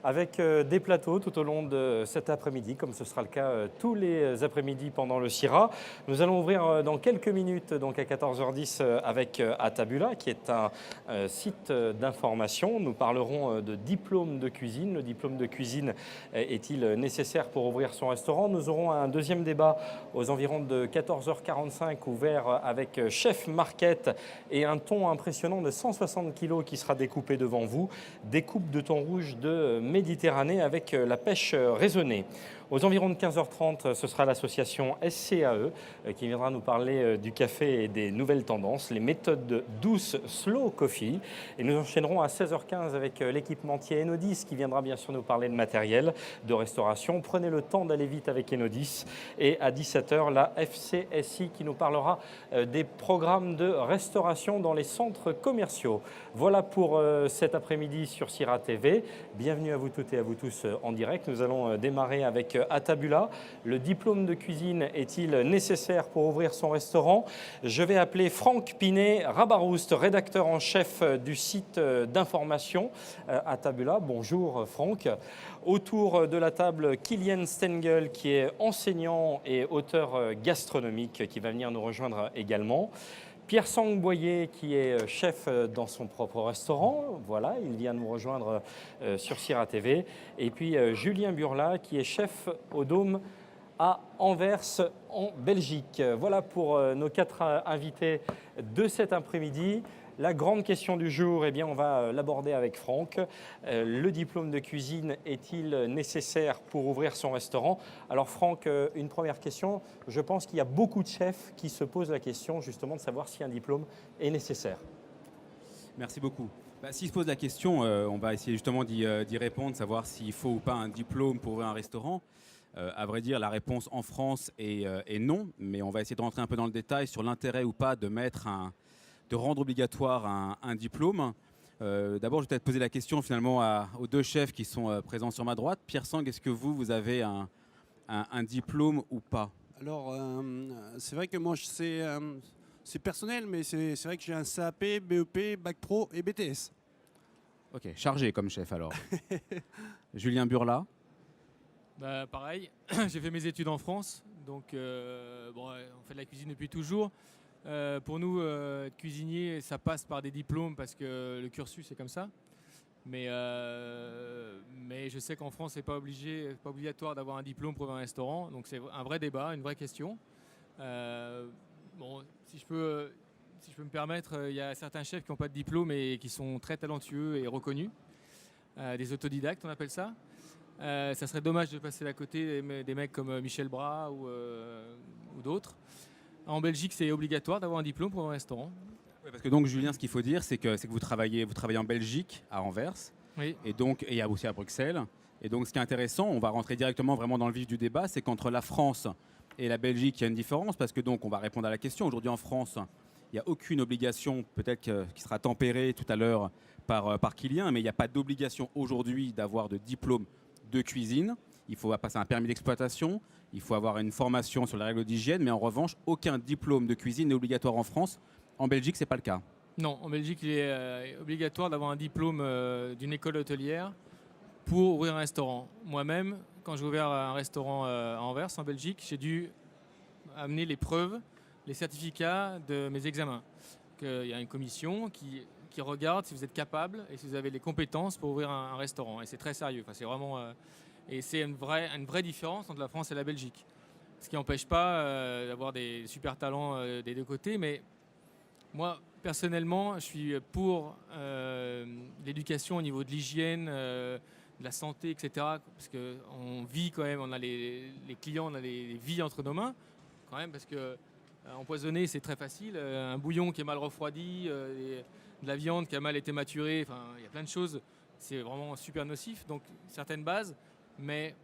avec des plateaux tout au long de cet après-midi, comme ce sera le cas tous les après-midi pendant le CIRA. Nous allons ouvrir dans quelques minutes, donc à 14h10, avec Atabula, qui est un site d'information. Nous parlerons de diplôme de cuisine. Le diplôme de cuisine est-il nécessaire pour ouvrir son restaurant? Nous aurons un deuxième débat aux environs de 14h45, ouvert avec Chef Market et un thon impressionnant de 160 kg qui sera découpé devant vous. Découpe de thon rouge de Méditerranée avec la pêche raisonnée. Aux environs de 15h30, ce sera l'association SCAE qui viendra nous parler du café et des nouvelles tendances, les méthodes douces Slow Coffee. Et nous enchaînerons à 16h15 avec l'équipementier Enodis qui viendra bien sûr nous parler de matériel, de restauration. Prenez le temps d'aller vite avec Enodis. Et à 17h, la FCSI qui nous parlera des programmes de restauration dans les centres commerciaux. Voilà pour cet après-midi sur CIRA TV. Bienvenue à vous toutes et à vous tous en direct. Nous allons démarrer avec Atabula. Le diplôme de cuisine est-il nécessaire pour ouvrir son restaurant? Je vais appeler Franck Pinet-Rabarouste, rédacteur en chef du site d'information Atabula. Bonjour Franck. Autour de la table, Kylian Stengel, qui est enseignant et auteur gastronomique, qui va venir nous rejoindre également. Pierre-Sang Boyer, qui est chef dans son propre restaurant. Voilà, il vient nous rejoindre sur CIRA TV. Et puis Julien Burla, qui est chef au Dôme à Anvers, en Belgique. Voilà pour nos quatre invités de cet après-midi. La grande question du jour, eh bien, on va l'aborder avec Franck. Le diplôme de cuisine est-il nécessaire pour ouvrir son restaurant? Alors Franck, une première question. Je pense qu'il y a beaucoup de chefs qui se posent la question justement de savoir si un diplôme est nécessaire. Merci beaucoup. S'il se pose la question, on va essayer justement d'y répondre, savoir s'il faut ou pas un diplôme pour ouvrir un restaurant. À vrai dire, la réponse en France est non, mais on va essayer de rentrer un peu dans le détail sur l'intérêt ou pas de rendre obligatoire un diplôme. D'abord, je vais peut-être poser la question finalement aux deux chefs qui sont présents sur ma droite. Pierre Sang, est-ce que vous avez un diplôme ou pas? Alors, c'est vrai que moi, c'est personnel, mais c'est vrai que j'ai un CAP, BEP, Bac Pro et BTS. Ok, chargé comme chef alors. Julien Burla? Pareil, j'ai fait mes études en France, donc on fait de la cuisine depuis toujours. Pour nous, être cuisinier, ça passe par des diplômes parce que le cursus est comme ça. Mais je sais qu'en France, c'est pas obligatoire d'avoir un diplôme pour ouvrir un restaurant. Donc c'est un vrai débat, une vraie question. Si je peux me permettre, il y a certains chefs qui n'ont pas de diplôme et qui sont très talentueux et reconnus. Des autodidactes, on appelle ça. Ça serait dommage de passer à côté des mecs comme Michel Bras ou d'autres. En Belgique, c'est obligatoire d'avoir un diplôme pour un restaurant. Oui, parce que donc, Julien, ce qu'il faut dire, c'est que vous travaillez en Belgique, à Anvers, Oui. et aussi à Bruxelles. Et donc, ce qui est intéressant, on va rentrer directement vraiment dans le vif du débat, c'est qu'entre la France et la Belgique, il y a une différence, parce que donc, on va répondre à la question. Aujourd'hui, en France, il n'y a aucune obligation, peut-être qui sera tempérée tout à l'heure par Kylian, mais il n'y a pas d'obligation aujourd'hui d'avoir de diplôme de cuisine. Il faut passer un permis d'exploitation, il faut avoir une formation sur les règles d'hygiène, mais en revanche, aucun diplôme de cuisine n'est obligatoire en France. En Belgique, ce n'est pas le cas. Non, en Belgique, il est obligatoire d'avoir un diplôme d'une école hôtelière pour ouvrir un restaurant. Moi-même, quand j'ai ouvert un restaurant à Anvers, en Belgique, j'ai dû amener les preuves, les certificats de mes examens. Il y a une commission qui regarde si vous êtes capable et si vous avez les compétences pour ouvrir un restaurant. Et c'est très sérieux. Enfin, c'est vraiment, et c'est une vraie différence entre la France et la Belgique. Ce qui n'empêche pas d'avoir des super talents des deux côtés. Mais moi, personnellement, je suis pour l'éducation au niveau de l'hygiène, de la santé, etc. Parce qu'on vit quand même, on a les clients, on a les vies entre nos mains. Quand même, parce que empoisonner, c'est très facile. Un bouillon qui est mal refroidi, de la viande qui a mal été maturée, enfin, il y a plein de choses. C'est vraiment super nocif. Donc, certaines bases, mais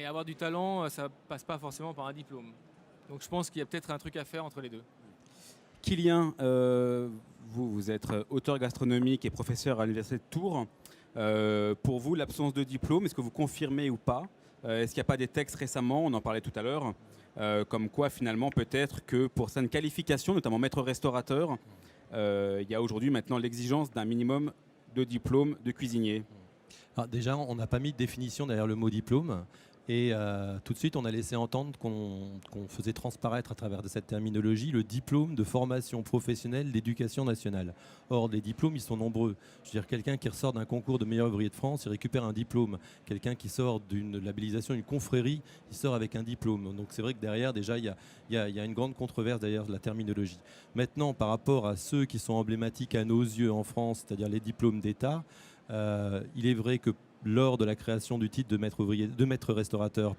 avoir du talent, ça passe pas forcément par un diplôme. Donc, je pense qu'il y a peut-être un truc à faire entre les deux. Kylian, vous êtes auteur gastronomique et professeur à l'Université de Tours. Pour vous, l'absence de diplôme, est-ce que vous confirmez ou pas? Est-ce qu'il n'y a pas des textes récemment, on en parlait tout à l'heure, comme quoi finalement peut-être que pour certaines qualifications, notamment maître restaurateur, il y a aujourd'hui maintenant l'exigence d'un minimum de diplôme de cuisinier? Alors déjà, on n'a pas mis de définition derrière le mot diplôme. Et tout de suite, on a laissé entendre qu'on faisait transparaître à travers de cette terminologie le diplôme de formation professionnelle d'éducation nationale. Or, les diplômes, ils sont nombreux. Je veux dire, quelqu'un qui ressort d'un concours de meilleur ouvrier de France, il récupère un diplôme. Quelqu'un qui sort d'une labellisation, une confrérie, il sort avec un diplôme. Donc c'est vrai que derrière, déjà, il y a une grande controverse derrière la terminologie. Maintenant, par rapport à ceux qui sont emblématiques à nos yeux en France, c'est-à-dire les diplômes d'État, il est vrai que lors de la création du titre de maître restaurateur,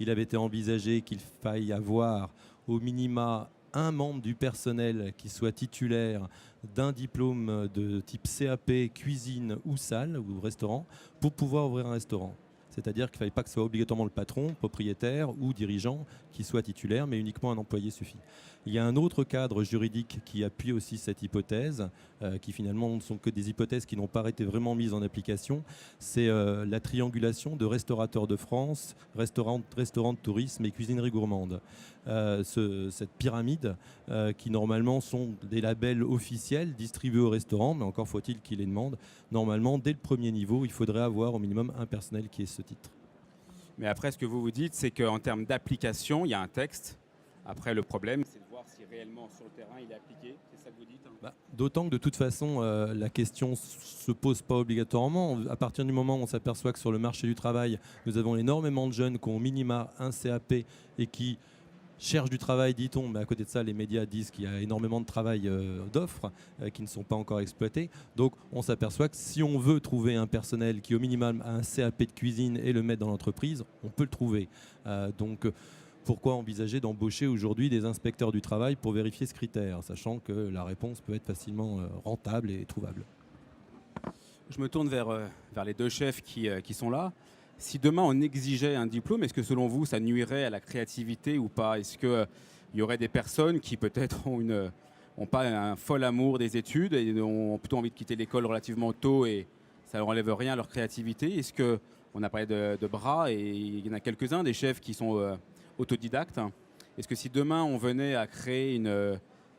il avait été envisagé qu'il faille avoir au minima un membre du personnel qui soit titulaire d'un diplôme de type CAP, cuisine ou salle ou restaurant pour pouvoir ouvrir un restaurant. C'est-à-dire qu'il ne fallait pas que ce soit obligatoirement le patron, propriétaire ou dirigeant qui soit titulaire, mais uniquement un employé suffit. Il y a un autre cadre juridique qui appuie aussi cette hypothèse, qui finalement ne sont que des hypothèses qui n'ont pas été vraiment mises en application. C'est la triangulation de restaurateurs de France, restaurants de tourisme et cuisinerie gourmande. Cette pyramide qui normalement sont des labels officiels distribués aux restaurants, mais encore faut-il qu'ils les demandent. Normalement, dès le premier niveau, il faudrait avoir au minimum un personnel qui ait ce titre. Mais après, ce que vous vous dites, c'est qu'en termes d'application, il y a un texte. Après, le problème, c'est de voir si réellement sur le terrain, il est appliqué. C'est ça que vous dites, hein. D'autant que de toute façon, la question ne se pose pas obligatoirement. À partir du moment où on s'aperçoit que sur le marché du travail, nous avons énormément de jeunes qui ont au minima un CAP et qui cherchent du travail, dit-on, mais à côté de ça, les médias disent qu'il y a énormément de travail d'offres qui ne sont pas encore exploitées. Donc on s'aperçoit que si on veut trouver un personnel qui au minimum a un CAP de cuisine et le mettre dans l'entreprise, on peut le trouver. Pourquoi envisager d'embaucher aujourd'hui des inspecteurs du travail pour vérifier ce critère, sachant que la réponse peut être facilement rentable et trouvable. Je me tourne vers les deux chefs qui sont là. Si demain on exigeait un diplôme, est-ce que selon vous ça nuirait à la créativité ou pas? Est-ce qu'il y aurait des personnes qui peut-être ont pas un fol amour des études et ont plutôt envie de quitter l'école relativement tôt et ça ne leur enlève rien à leur créativité? Est-ce qu'on a parlé de bras et il y en a quelques-uns des chefs qui sont autodidactes. Est-ce que si demain on venait à créer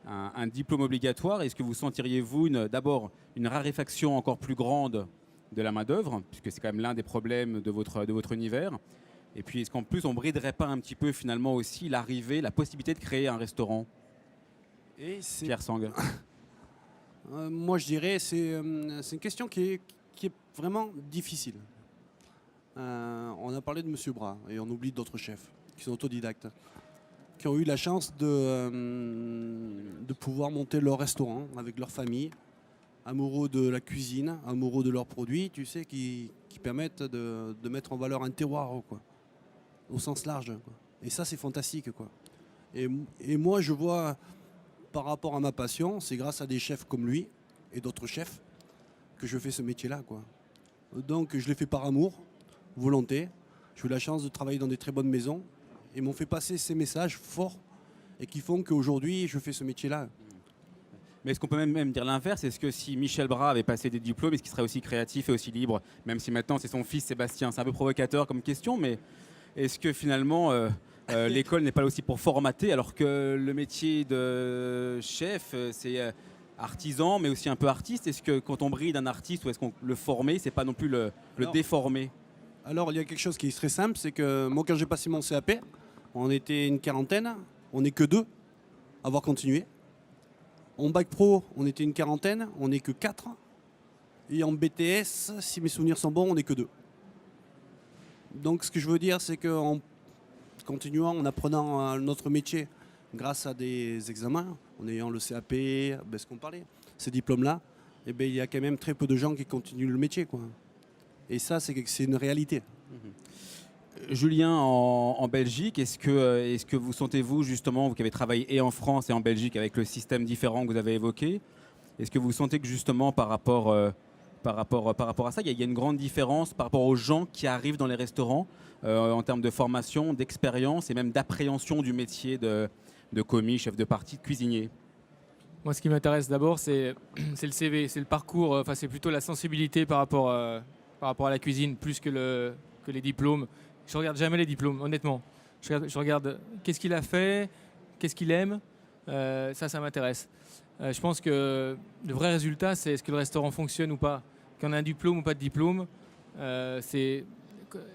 un diplôme obligatoire, est-ce que vous sentiriez-vous d'abord une raréfaction encore plus grande de la main-d'œuvre, puisque c'est quand même l'un des problèmes de votre univers? Et puis est-ce qu'en plus on ne briderait pas un petit peu finalement aussi la possibilité de créer un restaurant? Pierre Sang. Moi je dirais c'est une question qui est vraiment difficile. On a parlé de M. Bras et on oublie d'autres chefs qui sont autodidactes, qui ont eu la chance de pouvoir monter leur restaurant avec leur famille, amoureux de la cuisine, amoureux de leurs produits, tu sais, qui permettent de mettre en valeur un terroir, quoi, au sens large, quoi. Et ça, c'est fantastique, quoi. Et moi, je vois, par rapport à ma passion, c'est grâce à des chefs comme lui et d'autres chefs que je fais ce métier-là, quoi. Donc, je l'ai fait par amour, volonté. J'ai eu la chance de travailler dans des très bonnes maisons et m'ont fait passer ces messages forts et qui font qu'aujourd'hui, je fais ce métier-là. Mais est-ce qu'on peut même dire l'inverse? Est-ce que si Michel Bras avait passé des diplômes, est-ce qu'il serait aussi créatif et aussi libre? Même si maintenant c'est son fils Sébastien. C'est un peu provocateur comme question, mais est-ce que finalement l'école n'est pas aussi pour formater, alors que le métier de chef, c'est artisan, mais aussi un peu artiste? Est-ce que quand on bride un artiste, ou est-ce qu'on le former, c'est pas non plus le déformer? Alors il y a quelque chose qui est très simple, c'est que moi quand j'ai passé mon CAP, on était une quarantaine, on n'est que 2 à avoir continué. En bac pro, on était une quarantaine, on n'est que 4. Et en BTS, si mes souvenirs sont bons, on n'est que 2. Donc ce que je veux dire, c'est qu'en continuant, en apprenant notre métier grâce à des examens, en ayant le CAP, ce qu'on parlait, ces diplômes-là, eh bien, il y a quand même très peu de gens qui continuent le métier, quoi. Et ça, c'est une réalité. Julien, en Belgique, est-ce que vous sentez-vous justement, vous qui avez travaillé et en France et en Belgique avec le système différent que vous avez évoqué, est-ce que vous sentez que justement par rapport à ça, il y a une grande différence par rapport aux gens qui arrivent dans les restaurants en termes de formation, d'expérience et même d'appréhension du métier de commis, chef de partie, de cuisinier? Moi, ce qui m'intéresse d'abord, c'est le CV, c'est le parcours, c'est plutôt la sensibilité par rapport à la cuisine, plus que les diplômes. Je regarde jamais les diplômes, honnêtement. Je regarde qu'est-ce qu'il a fait, qu'est-ce qu'il aime. Ça m'intéresse. Je pense que le vrai résultat, c'est est-ce que le restaurant fonctionne ou pas. Qu'on a un diplôme ou pas de diplôme,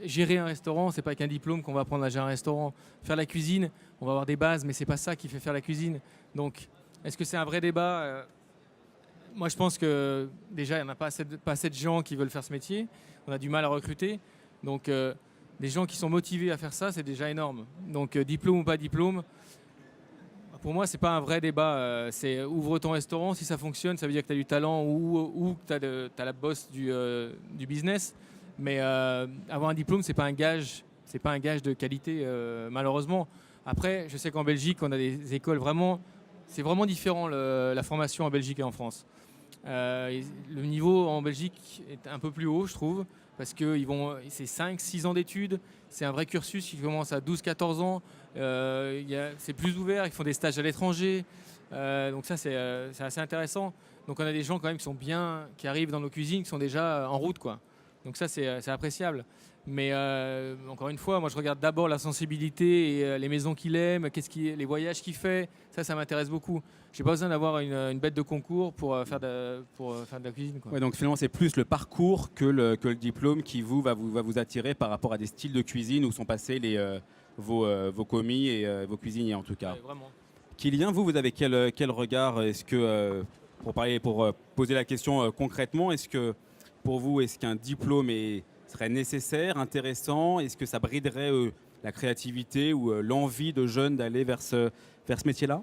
Gérer un restaurant, c'est pas qu'un diplôme qu'on va apprendre à gérer un restaurant. Faire la cuisine, on va avoir des bases, mais c'est pas ça qui fait faire la cuisine. Donc, est-ce que c'est un vrai débat? Moi, je pense que déjà, il n'y en a pas assez de gens qui veulent faire ce métier. On a du mal à recruter. Donc, des gens qui sont motivés à faire ça, c'est déjà énorme. Donc, diplôme ou pas diplôme, pour moi, c'est pas un vrai débat. C'est ouvre ton restaurant, si ça fonctionne, ça veut dire que tu as du talent ou que tu as la bosse du business. Mais avoir un diplôme, c'est pas un gage de qualité, malheureusement. Après, je sais qu'en Belgique, on a des écoles vraiment. C'est vraiment différent la formation en Belgique et en France. Le niveau en Belgique est un peu plus haut, je trouve, parce que c'est 5-6 ans d'études. C'est un vrai cursus qui commence à 12-14 ans. C'est plus ouvert, ils font des stages à l'étranger. Donc ça, c'est assez intéressant. Donc on a des gens quand même qui arrivent dans nos cuisines, qui sont déjà en route, quoi. Donc ça, c'est appréciable. Mais encore une fois, moi, je regarde d'abord la sensibilité et les maisons qu'il aime, les voyages qu'il fait. Ça m'intéresse beaucoup. J'ai pas besoin d'avoir une bête de concours pour faire de la cuisine, quoi. Ouais, donc finalement, c'est plus le parcours que le diplôme qui va vous attirer par rapport à des styles de cuisine où sont passés vos commis et vos cuisiniers, en tout cas. Ouais, vraiment. Kylian, vous avez quel regard? Est-ce que, pour poser la question concrètement, est-ce que pour vous, est-ce qu'un diplôme serait nécessaire, intéressant? Est-ce que ça briderait la créativité ou l'envie de jeunes d'aller vers ce métier-là?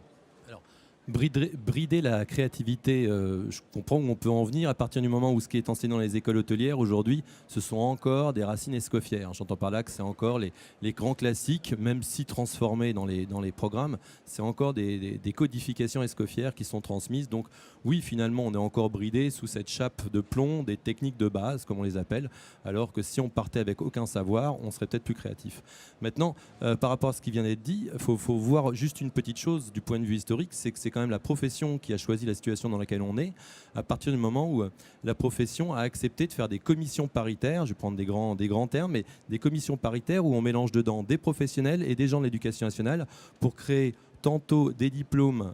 Brider la créativité, je comprends où on peut en venir à partir du moment où ce qui est enseigné dans les écoles hôtelières aujourd'hui, ce sont encore des racines escoffières. J'entends par là que c'est encore les grands classiques, même si transformés dans les programmes, c'est encore des codifications escoffières qui sont transmises. Donc oui, finalement, on est encore bridé sous cette chape de plomb des techniques de base, comme on les appelle, alors que si on partait avec aucun savoir, on serait peut-être plus créatif. Maintenant, par rapport à ce qui vient d'être dit, il faut voir juste une petite chose du point de vue historique, c'est que c'est quand même la profession qui a choisi la situation dans laquelle on est, à partir du moment où la profession a accepté de faire des commissions paritaires, je vais prendre des grands termes, mais des commissions paritaires où on mélange dedans des professionnels et des gens de l'éducation nationale pour créer tantôt des diplômes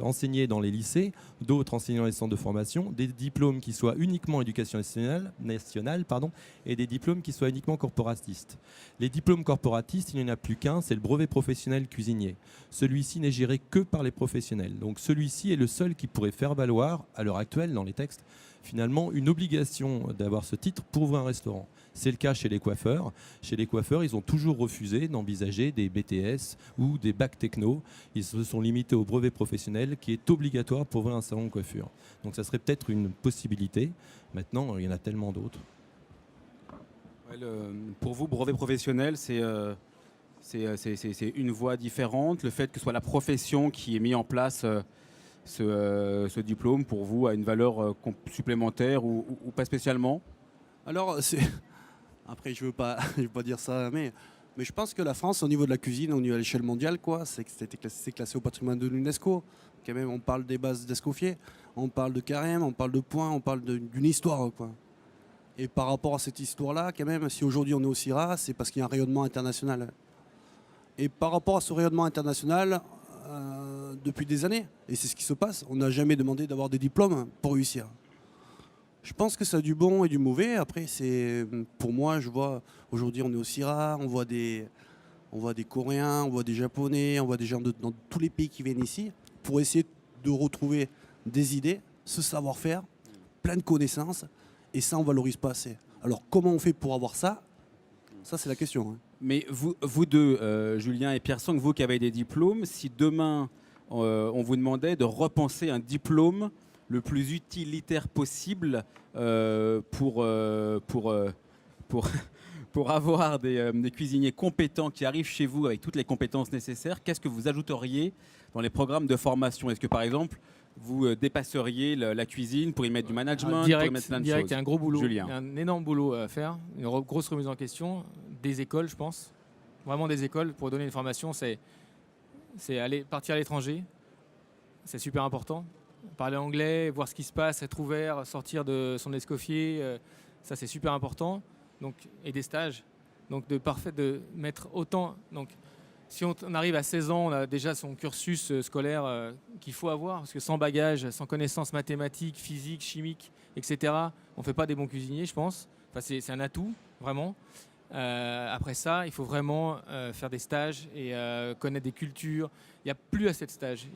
enseignés dans les lycées, d'autres enseignés dans les centres de formation, des diplômes qui soient uniquement éducation nationale et des diplômes qui soient uniquement corporatistes. Les diplômes corporatistes, il n'y en a plus qu'un, c'est le brevet professionnel cuisinier. Celui-ci n'est géré que par les professionnels. Donc celui-ci est le seul qui pourrait faire valoir, à l'heure actuelle, dans les textes, finalement, une obligation d'avoir ce titre pour ouvrir un restaurant. C'est le cas chez les coiffeurs. Chez les coiffeurs, ils ont toujours refusé d'envisager des BTS ou des bacs techno. Ils se sont limités au brevet professionnel qui est obligatoire pour ouvrir un salon de coiffure. Donc ça serait peut-être une possibilité. Maintenant, il y en a tellement d'autres. Ouais, pour vous, brevet professionnel, c'est une voie différente. Le fait que ce soit la profession qui ait mis en place ce diplôme, pour vous, a une valeur supplémentaire ou pas spécialement? Alors, après, je veux pas dire ça, mais je pense que la France, au niveau de la cuisine, au niveau à l'échelle mondiale, quoi, c'est classé au patrimoine de l'UNESCO. Quand même, on parle des bases d'Escoffier, on parle de carême, on parle de points, on parle d'une histoire, quoi. Et par rapport à cette histoire-là, quand même, si aujourd'hui on est au CIRA, c'est parce qu'il y a un rayonnement international. Et par rapport à ce rayonnement international, depuis des années, et c'est ce qui se passe, on n'a jamais demandé d'avoir des diplômes pour réussir. Je pense que ça a du bon et du mauvais. Après, pour moi, je vois, aujourd'hui on est au CIRA, on voit des Coréens, on voit des Japonais, on voit des gens dans tous les pays qui viennent ici pour essayer de retrouver des idées, ce savoir-faire, plein de connaissances, et ça, on ne valorise pas assez. Alors, comment on fait pour avoir ça? Ça, c'est la question. Hein. Mais vous deux, Julien et Pierre Sang, vous qui avez des diplômes, si demain on vous demandait de repenser un diplôme le plus utilitaire possible pour avoir des cuisiniers compétents qui arrivent chez vous avec toutes les compétences nécessaires, qu'est-ce que vous ajouteriez dans les programmes de formation? Est-ce que, par exemple, vous dépasseriez la cuisine pour y mettre du management, pour y mettre plein de choses? Il y a un gros boulot, Julien. il y a un énorme boulot à faire, une grosse remise en question des écoles, je pense. Vraiment des écoles, pour donner une formation, c'est partir à l'étranger, c'est super important. Parler anglais, voir ce qui se passe, être ouvert, sortir de son escoffier, ça c'est super important. Donc, et des stages. Donc de mettre autant. Donc, si on arrive à 16 ans, on a déjà son cursus scolaire qu'il faut avoir, parce que sans bagage, sans connaissances mathématiques, physiques, chimiques, etc., on ne fait pas des bons cuisiniers, je pense. Enfin, c'est un atout, vraiment. Après ça, il faut vraiment faire des stages et connaître des cultures. Il n'y a plus assez de stages.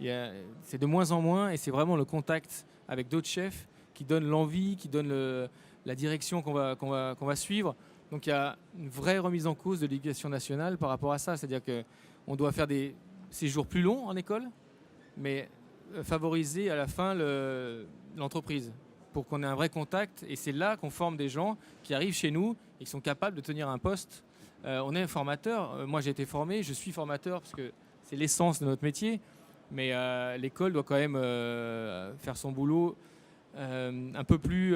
C'est de moins en moins et c'est vraiment le contact avec d'autres chefs qui donne l'envie, qui donne la direction qu'on va suivre. Donc il y a une vraie remise en cause de l'éducation nationale par rapport à ça. C'est-à-dire qu'on doit faire des séjours plus longs en école, mais favoriser à la fin l'entreprise pour qu'on ait un vrai contact. Et c'est là qu'on forme des gens qui arrivent chez nous et qui sont capables de tenir un poste. On est formateur. Moi, j'ai été formé, je suis formateur parce que c'est l'essence de notre métier. Mais l'école doit quand même faire son boulot un peu plus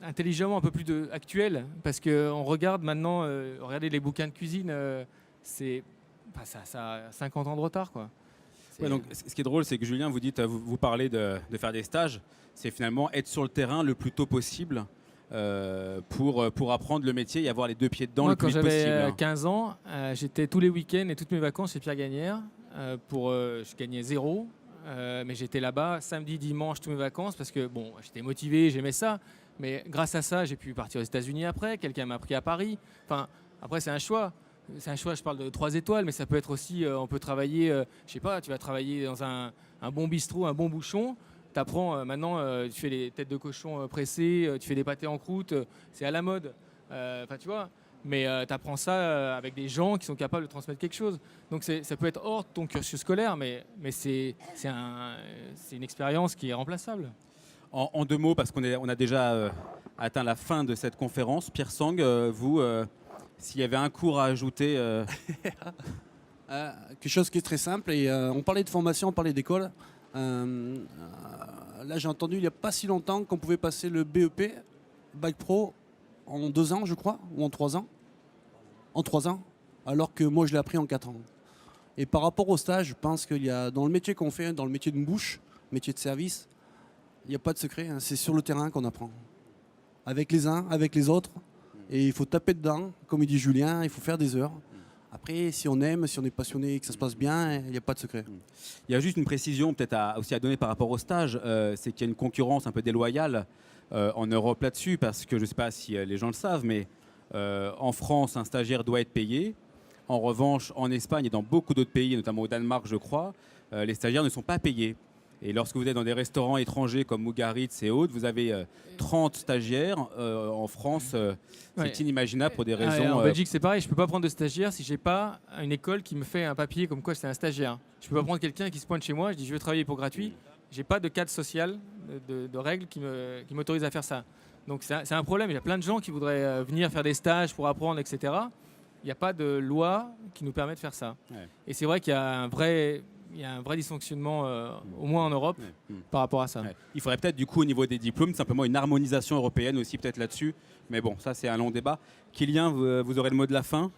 intelligemment, un peu plus actuel. Parce qu'on regarde maintenant, regardez les bouquins de cuisine, ça a 50 ans de retard, quoi. Ouais, donc, ce qui est drôle, c'est que Julien, vous parlez de faire des stages. C'est finalement être sur le terrain le plus tôt possible pour apprendre le métier et avoir les deux pieds dedans. Moi, le plus quand vite j'avais possible. 15 ans, j'étais tous les week-ends et toutes mes vacances chez Pierre Gagnère. Je gagnais 0, mais j'étais là-bas samedi, dimanche, toutes mes vacances parce que bon, j'étais motivé, j'aimais ça. Mais grâce à ça, j'ai pu partir aux États-Unis après. Quelqu'un m'a pris à Paris. Enfin, après, c'est un choix. C'est un choix, je parle de 3 étoiles, mais ça peut être aussi, on peut travailler, je sais pas, tu vas travailler dans un bon bistrot, un bon bouchon. Tu apprends maintenant, tu fais les têtes de cochon pressées, tu fais des pâtés en croûte, c'est à la mode. Enfin, tu vois, mais tu apprends ça avec des gens qui sont capables de transmettre quelque chose. Donc ça peut être hors de ton cursus scolaire, mais c'est une expérience qui est remplaçable. En 2 mots, parce qu'on a déjà atteint la fin de cette conférence, Pierre Sang, vous, s'il y avait un cours à ajouter. Quelque chose qui est très simple. Et, on parlait de formation, on parlait d'école. Là, j'ai entendu il n'y a pas si longtemps qu'on pouvait passer le BEP, Bac Pro, en 2 ans, je crois, ou en 3 ans. En 3 ans, alors que moi, je l'ai appris en 4 ans. Et par rapport au stage, je pense qu'il y a, dans le métier qu'on fait, dans le métier de bouche, métier de service, il n'y a pas de secret. Hein, c'est sur le terrain qu'on apprend. Avec les uns, avec les autres. Et il faut taper dedans, comme il dit Julien, il faut faire des heures. Après, si on aime, si on est passionné et que ça se passe bien, il n'y a pas de secret. Il y a juste une précision peut-être aussi à donner par rapport au stage, c'est qu'il y a une concurrence un peu déloyale en Europe là-dessus, parce que je ne sais pas si les gens le savent, mais en France, un stagiaire doit être payé. En revanche, en Espagne et dans beaucoup d'autres pays, notamment au Danemark, je crois, les stagiaires ne sont pas payés. Et lorsque vous êtes dans des restaurants étrangers comme Mugaritz et autres, vous avez 30 stagiaires. En France, c'est inimaginable pour des raisons... En Belgique, c'est pareil. Je ne peux pas prendre de stagiaire si je n'ai pas une école qui me fait un papier comme quoi c'est un stagiaire. Je ne peux pas prendre quelqu'un qui se pointe chez moi, je dis je veux travailler pour gratuit. Je n'ai pas de cadre social, de règles qui m'autorisent à faire ça. Donc c'est un problème. Il y a plein de gens qui voudraient venir faire des stages pour apprendre, etc. Il n'y a pas de loi qui nous permet de faire ça. Ouais. Et c'est vrai qu'il y a un vrai dysfonctionnement, au moins en Europe, par rapport à ça. Ouais. Il faudrait peut-être du coup au niveau des diplômes, simplement une harmonisation européenne aussi peut-être là-dessus. Mais bon, ça c'est un long débat. Kylian, vous aurez le mot de la fin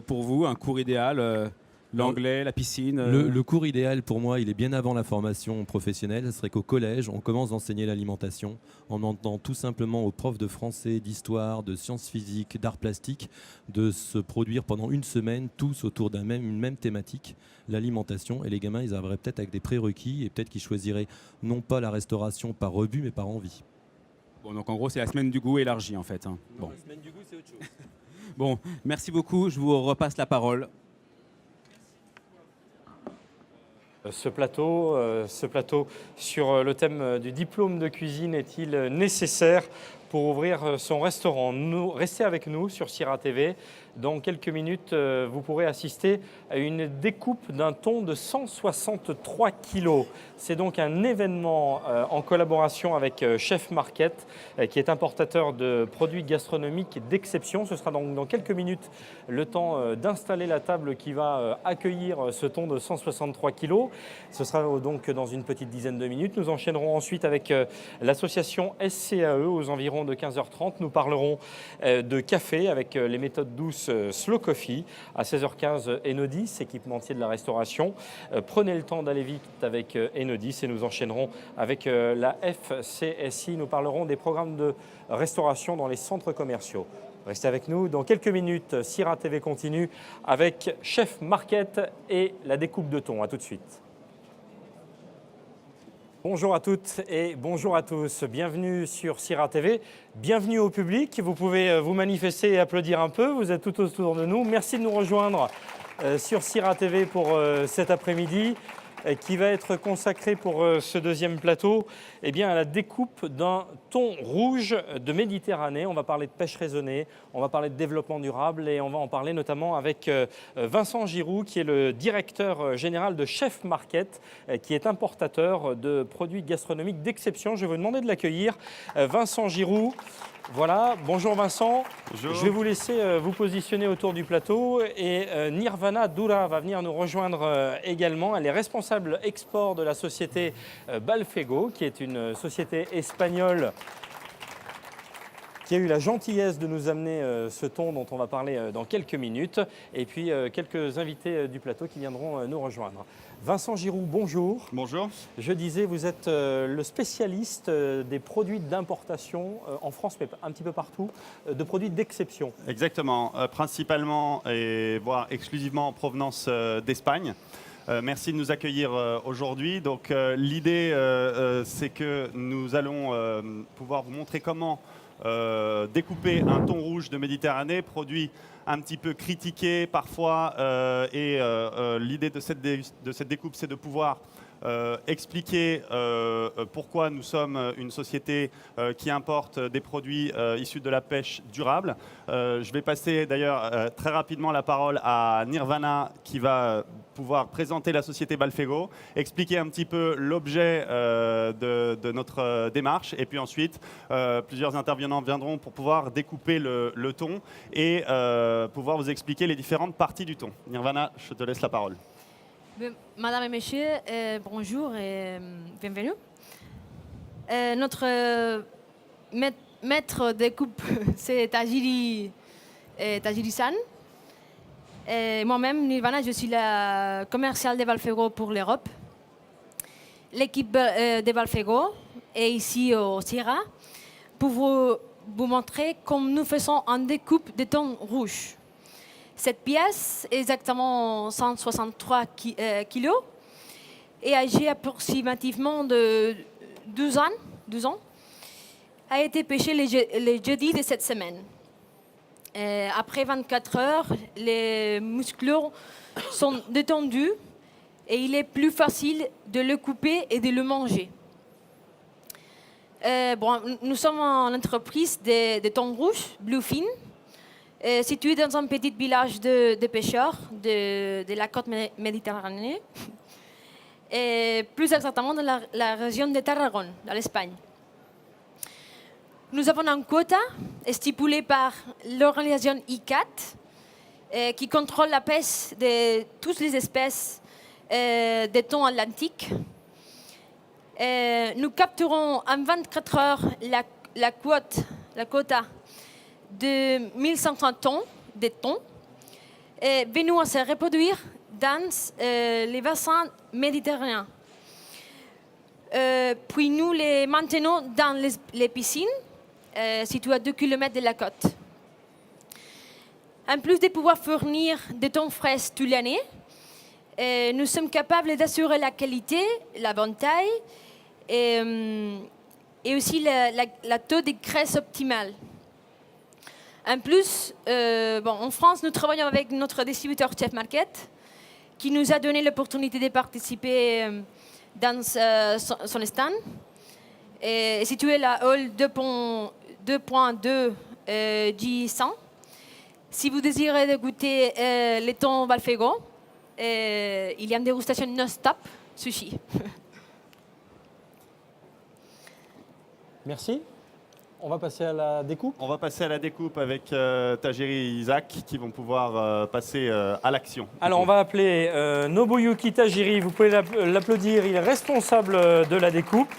pour vous, un cours idéal l'anglais, la piscine Le cours idéal pour moi, il est bien avant la formation professionnelle. Ce serait qu'au collège, on commence à enseigner l'alimentation en demandant tout simplement aux profs de français, d'histoire, de sciences physiques, d'art plastique de se produire pendant 1 semaine tous autour d'une même thématique, l'alimentation. Et les gamins, ils arriveraient peut-être avec des prérequis et peut-être qu'ils choisiraient non pas la restauration par rebut, mais par envie. Bon, donc en gros, c'est la semaine du goût élargie en fait. Hein. Non, bon. La semaine du goût, c'est autre chose. Bon, merci beaucoup. Je vous repasse la parole. Ce plateau sur le thème du diplôme de cuisine est-il nécessaire pour ouvrir son restaurant? Restez avec nous sur Sira TV. Dans quelques minutes, vous pourrez assister à une découpe d'un thon de 163 kg. C'est donc un événement en collaboration avec Chef Market, qui est importateur de produits gastronomiques d'exception. Ce sera donc dans quelques minutes le temps d'installer la table qui va accueillir ce thon de 163 kg. Ce sera donc dans une petite dizaine de minutes. Nous enchaînerons ensuite avec l'association SCAE aux environs de 15h30. Nous parlerons de café avec les méthodes douces Slow Coffee. À 16h15, Enodis, équipementier de la restauration. Prenez le temps d'aller vite avec Enodis et nous enchaînerons avec la FCSI. Nous parlerons des programmes de restauration dans les centres commerciaux. Restez avec nous. Dans quelques minutes, Sira TV continue avec Chef Market et la découpe de thon. A tout de suite. Bonjour à toutes et bonjour à tous. Bienvenue sur Syrah TV. Bienvenue au public. Vous pouvez vous manifester et applaudir un peu. Vous êtes tout autour de nous. Merci de nous rejoindre sur Syrah TV pour cet après-midi qui va être consacré pour ce deuxième plateau à la découpe d'un thon rouge de Méditerranée. On va parler de pêche raisonnée, on va parler de développement durable et on va en parler notamment avec Vincent Giroux qui est le directeur général de Chef Market qui est importateur de produits gastronomiques d'exception. Je vais vous demander de l'accueillir. Vincent Giroux. Voilà, bonjour Vincent. Bonjour. Je vais vous laisser vous positionner autour du plateau et Nirvana Dura va venir nous rejoindre également. Elle est responsable export de la société Balfego, qui est une société espagnole qui a eu la gentillesse de nous amener ce thon dont on va parler dans quelques minutes. Et puis quelques invités du plateau qui viendront nous rejoindre. Vincent Giroux, bonjour. Bonjour. Je disais, vous êtes le spécialiste des produits d'importation en France, mais un petit peu partout, de produits d'exception. Exactement, principalement et voire exclusivement en provenance d'Espagne. Merci de nous accueillir aujourd'hui. Donc l'idée, c'est que nous allons pouvoir vous montrer comment découper un thon rouge de Méditerranée, produit un petit peu critiqué parfois. L'idée de cette découpe, c'est de pouvoir expliquer pourquoi nous sommes une société qui importe des produits issus de la pêche durable. Je vais passer d'ailleurs très rapidement la parole à Nirvana qui va pouvoir présenter la société Balfego, expliquer un petit peu l'objet de notre démarche et puis ensuite plusieurs intervenants viendront pour pouvoir découper le thon et pouvoir vous expliquer les différentes parties du thon. Nirvana, je te laisse la parole. Madame et Messieurs, bonjour et bienvenue. Notre maître de coupe, c'est Tajiri San. Moi-même, Nirvana, je suis la commerciale de Balfego pour l'Europe. L'équipe de Balfego est ici au Syrah pour vous montrer comment nous faisons une découpe de thon rouge. Cette pièce, exactement 163 kilos, et âgée approximativement de 12 ans, a été pêchée le jeudi de cette semaine. Après 24 heures, les muscles sont détendus et il est plus facile de le couper et de le manger. Nous sommes en entreprise de thon rouge, Bluefin, situé dans un petit village de pêcheurs de la côte méditerranéenne, et plus exactement dans la région de Tarragone, dans l'Espagne. Nous avons un quota stipulé par l'organisation ICCAT qui contrôle la pêche de toutes les espèces de thon atlantique. Nous capturons en 24 heures la quota de 1500 tonnes de thon venus à se reproduire dans les bassins méditerranéens. Puis nous les maintenons dans les piscines situées à 2 km de la côte. En plus de pouvoir fournir des thons frais toute l'année, nous sommes capables d'assurer la qualité, la bonne taille et aussi la taux de graisse optimale. En plus, en France, nous travaillons avec notre distributeur Chef Market qui nous a donné l'opportunité de participer dans son stand, situé à la hall 2.2 J100. Si vous désirez goûter les thons Balfego, il y a une dégustation non-stop sushi. Merci. On va passer à la découpe. On va passer à la découpe avec Tajiri et Isaac qui vont pouvoir passer à l'action. Alors on va appeler Nobuyuki Tajiri, vous pouvez l'applaudir, il est responsable de la découpe.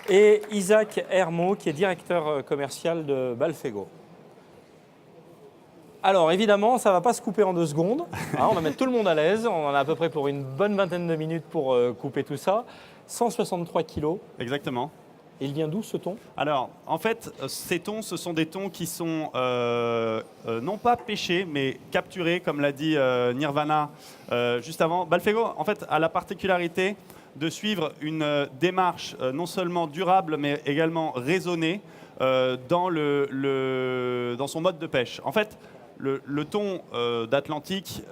Et Isaac Hermo qui est directeur commercial de Balfego. Alors évidemment, ça ne va pas se couper en 2 secondes. On va mettre tout le monde à l'aise. On en a à peu près pour une bonne vingtaine de minutes pour couper tout ça. 163 kilos. Exactement. Et il vient d'où ce thon? Alors, en fait, ces thons, ce sont des thons qui sont non pas pêchés, mais capturés, comme l'a dit Nirvana juste avant. Balfego, en fait, a la particularité de suivre une démarche non seulement durable, mais également raisonnée dans son mode de pêche. En fait, le thon d'Atlantique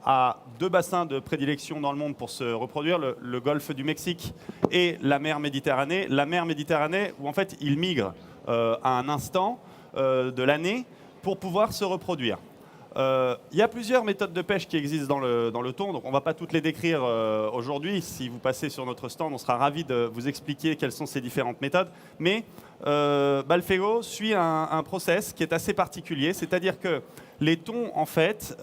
a 2 bassins de prédilection dans le monde pour se reproduire, le golfe du Mexique et la mer Méditerranée. La mer Méditerranée, où en fait il migre à un instant de l'année pour pouvoir se reproduire. Il y a plusieurs méthodes de pêche qui existent dans le thon, donc on ne va pas toutes les décrire aujourd'hui. Si vous passez sur notre stand, on sera ravis de vous expliquer quelles sont ces différentes méthodes. Mais Balfego suit un process qui est assez particulier, c'est-à-dire que les thons, en fait,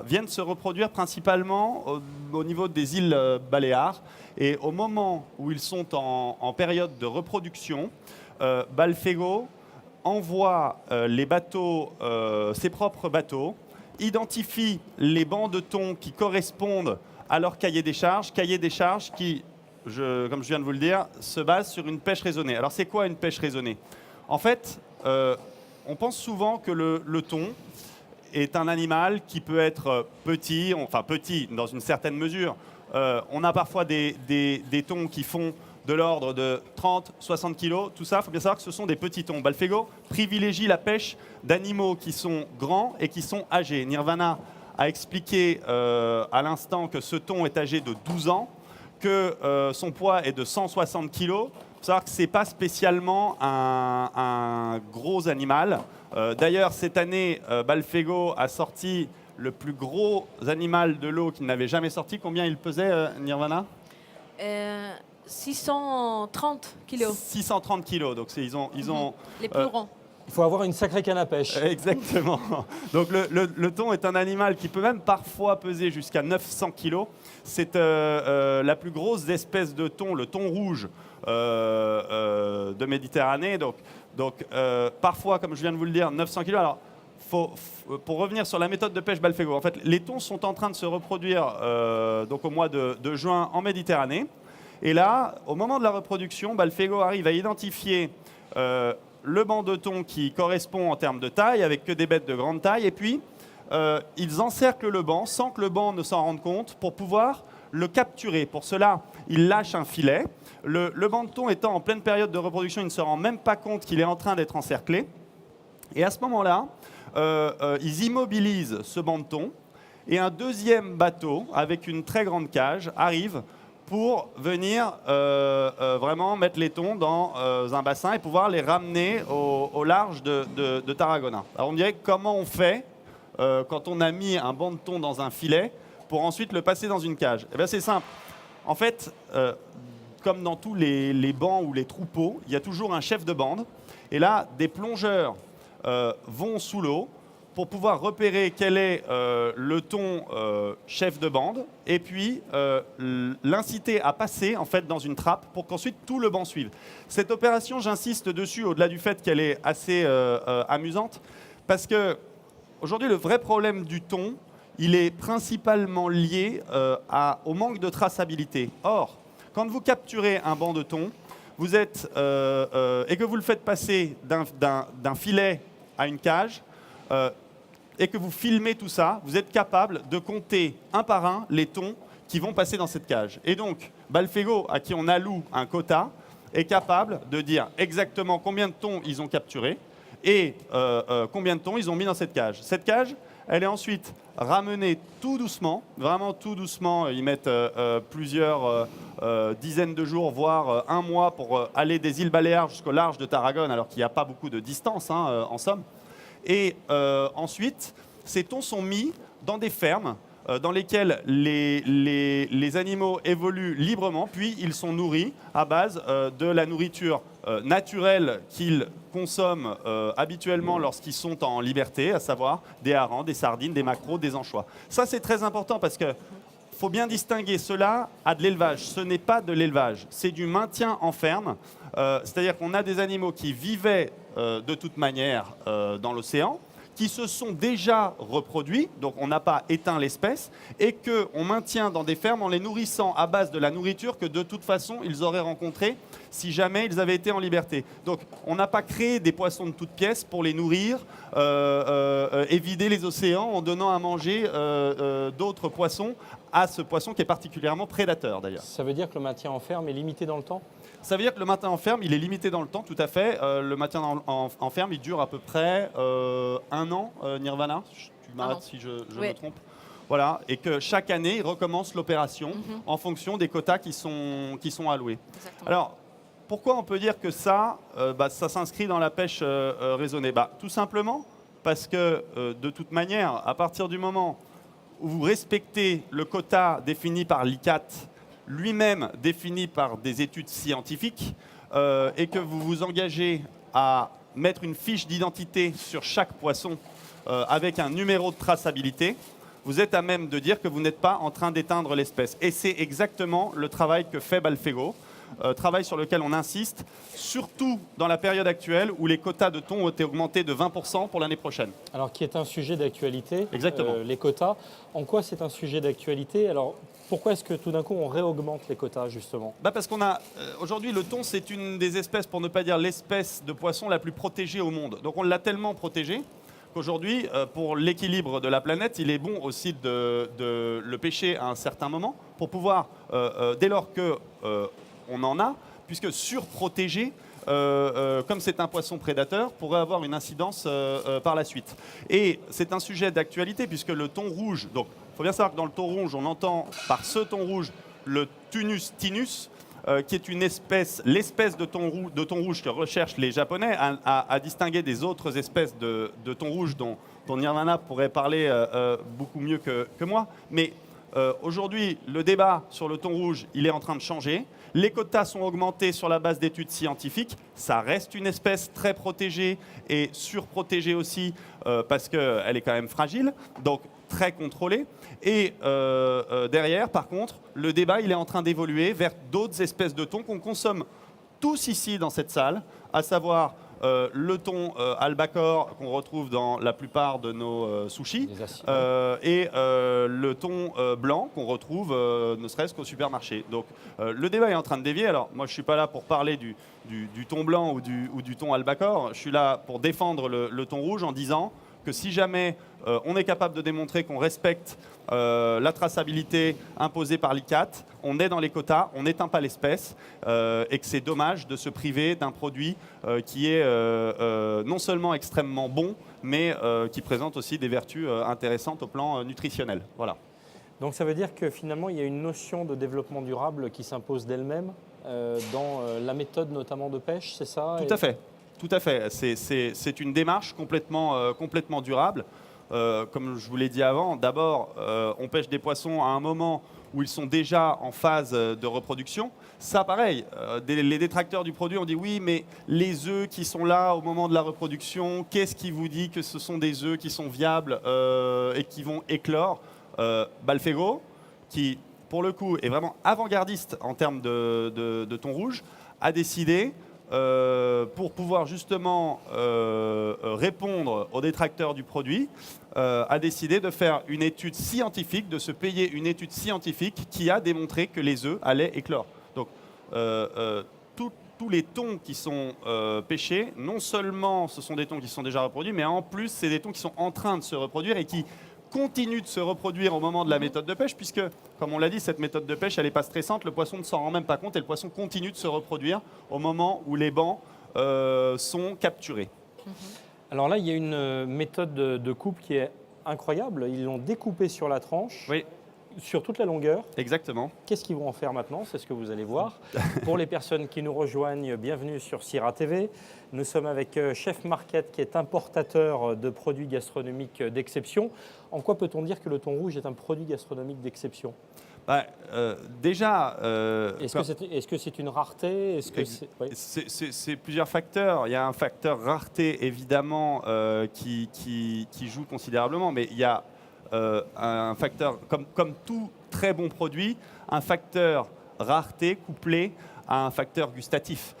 viennent se reproduire principalement au niveau des îles Baléares. Et au moment où ils sont en période de reproduction, Balfego envoie les bateaux, ses propres bateaux, identifie les bancs de thon qui correspondent à leur cahier des charges qui, comme je viens de vous le dire, se base sur une pêche raisonnée. Alors c'est quoi une pêche raisonnée? En fait, on pense souvent que le thon est un animal qui peut être petit, enfin petit dans une certaine mesure. On a parfois des thons qui font de l'ordre de 30, 60 kilos. Tout ça, il faut bien savoir que ce sont des petits thons. Balfego privilégie la pêche d'animaux qui sont grands et qui sont âgés. Nirvana a expliqué à l'instant que ce thon est âgé de 12 ans, que son poids est de 160 kilos. Il faut savoir que ce n'est pas spécialement un gros animal. D'ailleurs, cette année, Balfego a sorti le plus gros animal de l'eau qu'il n'avait jamais sorti. Combien il pesait, Nirvana 630 kilos. 630 kilos, donc ils ont Les plus grands. Il faut avoir une sacrée canne à pêche. Exactement. Donc le thon est un animal qui peut même parfois peser jusqu'à 900 kilos. C'est la plus grosse espèce de thon, le thon rouge de Méditerranée. Donc parfois, comme je viens de vous le dire, 900 kilos. Alors, pour revenir sur la méthode de pêche Balfego, en fait, les thons sont en train de se reproduire donc au mois de juin en Méditerranée. Et là, au moment de la reproduction, Balfego arrive à identifier le banc de thon qui correspond en termes de taille, avec que des bêtes de grande taille. Et puis, ils encerclent le banc sans que le banc ne s'en rende compte pour pouvoir le capturer. Pour cela, ils lâchent un filet. Le banc de thon étant en pleine période de reproduction, il ne se rend même pas compte qu'il est en train d'être encerclé. Et à ce moment-là, ils immobilisent ce banc de thon. Et un deuxième bateau, avec une très grande cage, arrive pour venir vraiment mettre les thons dans un bassin et pouvoir les ramener au large de Tarragona. Alors on me dirait comment on fait quand on a mis un banc de thon dans un filet pour ensuite le passer dans une cage. Eh bien c'est simple. En fait, comme dans tous les bancs ou les troupeaux, il y a toujours un chef de bande. Et là, des plongeurs vont sous l'eau pour pouvoir repérer quel est le thon chef de bande et puis l'inciter à passer en fait dans une trappe pour qu'ensuite tout le banc suive. Cette opération, j'insiste dessus au-delà du fait qu'elle est assez amusante parce que aujourd'hui le vrai problème du thon, il est principalement lié au manque de traçabilité. Or, quand vous capturez un banc de thon, vous êtes et que vous le faites passer d'un filet à une cage, et que vous filmez tout ça, vous êtes capable de compter un par un les thons qui vont passer dans cette cage. Et donc, Balfego, à qui on alloue un quota, est capable de dire exactement combien de thons ils ont capturés et combien de thons ils ont mis dans cette cage. Cette cage, elle est ensuite ramenée tout doucement, vraiment tout doucement. Ils mettent plusieurs dizaines de jours, voire un mois pour aller des îles Baléares jusqu'au large de Tarragone, alors qu'il n'y a pas beaucoup de distance en somme. Et ensuite, ces thons sont mis dans des fermes dans lesquelles les animaux évoluent librement, puis ils sont nourris à base de la nourriture naturelle qu'ils consomment habituellement lorsqu'ils sont en liberté, à savoir des harengs, des sardines, des maquereaux, des anchois. Ça, c'est très important parce que faut bien distinguer cela à de l'élevage. Ce n'est pas de l'élevage, c'est du maintien en ferme. C'est-à-dire qu'on a des animaux qui vivaient de toute manière dans l'océan, qui se sont déjà reproduits, donc on n'a pas éteint l'espèce, et qu'on maintient dans des fermes en les nourrissant à base de la nourriture que de toute façon ils auraient rencontrée si jamais ils avaient été en liberté. Donc on n'a pas créé des poissons de toutes pièces pour les nourrir et vider les océans en donnant à manger d'autres poissons à ce poisson qui est particulièrement prédateur d'ailleurs. Ça veut dire que le maintien en ferme est limité dans le temps? Ça veut dire que le maintien en ferme, il est limité dans le temps, tout à fait. Le maintien en ferme, il dure à peu près 1 an, Nirvana. Tu m'arrêtes si je me trompe. Voilà, et que chaque année, il recommence l'opération en fonction des quotas qui sont alloués. Exactement. Alors, pourquoi on peut dire que ça s'inscrit dans la pêche raisonnée? Tout simplement parce que, de toute manière, à partir du moment où vous respectez le quota défini par l'ICCAT, lui-même défini par des études scientifiques, et que vous vous engagez à mettre une fiche d'identité sur chaque poisson avec un numéro de traçabilité, vous êtes à même de dire que vous n'êtes pas en train d'éteindre l'espèce. Et c'est exactement le travail que fait Balfego, travail sur lequel on insiste, surtout dans la période actuelle où les quotas de thon ont été augmentés de 20% pour l'année prochaine. Alors, qui est un sujet d'actualité, Exactement. Les quotas. En quoi c'est un sujet d'actualité? Alors, pourquoi est-ce que tout d'un coup on réaugmente les quotas justement? Parce qu'on a aujourd'hui le thon, c'est une des espèces, pour ne pas dire l'espèce de poisson la plus protégée au monde. Donc on l'a tellement protégée qu'aujourd'hui, pour l'équilibre de la planète, il est bon aussi de le pêcher à un certain moment pour pouvoir, dès lors que on en a, puisque surprotéger, comme c'est un poisson prédateur, pourrait avoir une incidence par la suite. Et c'est un sujet d'actualité puisque le thon rouge, donc il faut bien savoir que dans le thon rouge, on entend par ce thon rouge le Thunus tinus, qui est une espèce, l'espèce de thon rouge que recherchent les Japonais, à distinguer des autres espèces de thon rouge dont Nirvana pourrait parler beaucoup mieux que moi. Mais aujourd'hui, le débat sur le thon rouge, il est en train de changer. Les quotas sont augmentés sur la base d'études scientifiques. Ça reste une espèce très protégée et surprotégée aussi parce qu'elle est quand même fragile, donc très contrôlée. Et derrière, par contre, le débat il est en train d'évoluer vers d'autres espèces de thon qu'on consomme tous ici dans cette salle, à savoir le thon albacore qu'on retrouve dans la plupart de nos sushis et le thon blanc qu'on retrouve ne serait-ce qu'au supermarché. Donc le débat est en train de dévier. Alors moi je ne suis pas là pour parler du thon blanc ou du thon albacore. Je suis là pour défendre le thon rouge en disant que si jamais on est capable de démontrer qu'on respecte la traçabilité imposée par l'ICCAT, on est dans les quotas, on n'éteint pas l'espèce et que c'est dommage de se priver d'un produit qui est non seulement extrêmement bon, mais qui présente aussi des vertus intéressantes au plan nutritionnel. Voilà. Donc ça veut dire que finalement il y a une notion de développement durable qui s'impose d'elle-même dans la méthode notamment de pêche, c'est ça? Tout à fait. Tout à fait. C'est une démarche complètement durable. Comme je vous l'ai dit avant, d'abord, on pêche des poissons à un moment où ils sont déjà en phase de reproduction. Ça, pareil, les détracteurs du produit ont dit oui, mais les œufs qui sont là au moment de la reproduction, qu'est-ce qui vous dit que ce sont des œufs qui sont viables et qui vont éclore? Balfego, qui pour le coup est vraiment avant-gardiste en termes de thon rouge, a décidé pour pouvoir justement répondre aux détracteurs du produit, a décidé de faire une étude scientifique, de se payer une étude scientifique qui a démontré que les œufs allaient éclore. Donc tous les thons qui sont pêchés, non seulement ce sont des thons qui sont déjà reproduits, mais en plus c'est des thons qui sont en train de se reproduire et qui continue de se reproduire au moment de la méthode de pêche, puisque, comme on l'a dit, cette méthode de pêche, elle n'est pas stressante, le poisson ne s'en rend même pas compte et le poisson continue de se reproduire au moment où les bancs sont capturés. Alors là, il y a une méthode de coupe qui est incroyable. Ils l'ont découpé sur la tranche, Oui, sur toute la longueur. exactement. Qu'est-ce qu'ils vont en faire maintenant? C'est ce que vous allez voir. Pour les personnes qui nous rejoignent, bienvenue sur Sira TV. Nous sommes avec Chef Market, qui est importateur de produits gastronomiques d'exception. En quoi peut-on dire que le thon rouge est un produit gastronomique d'exception? Déjà... Est-ce que c'est une rareté? Oui. C'est plusieurs facteurs. Il y a un facteur rareté, évidemment, qui joue considérablement, mais il y a un facteur, comme tout très bon produit, un facteur rareté couplé à un facteur gustatif.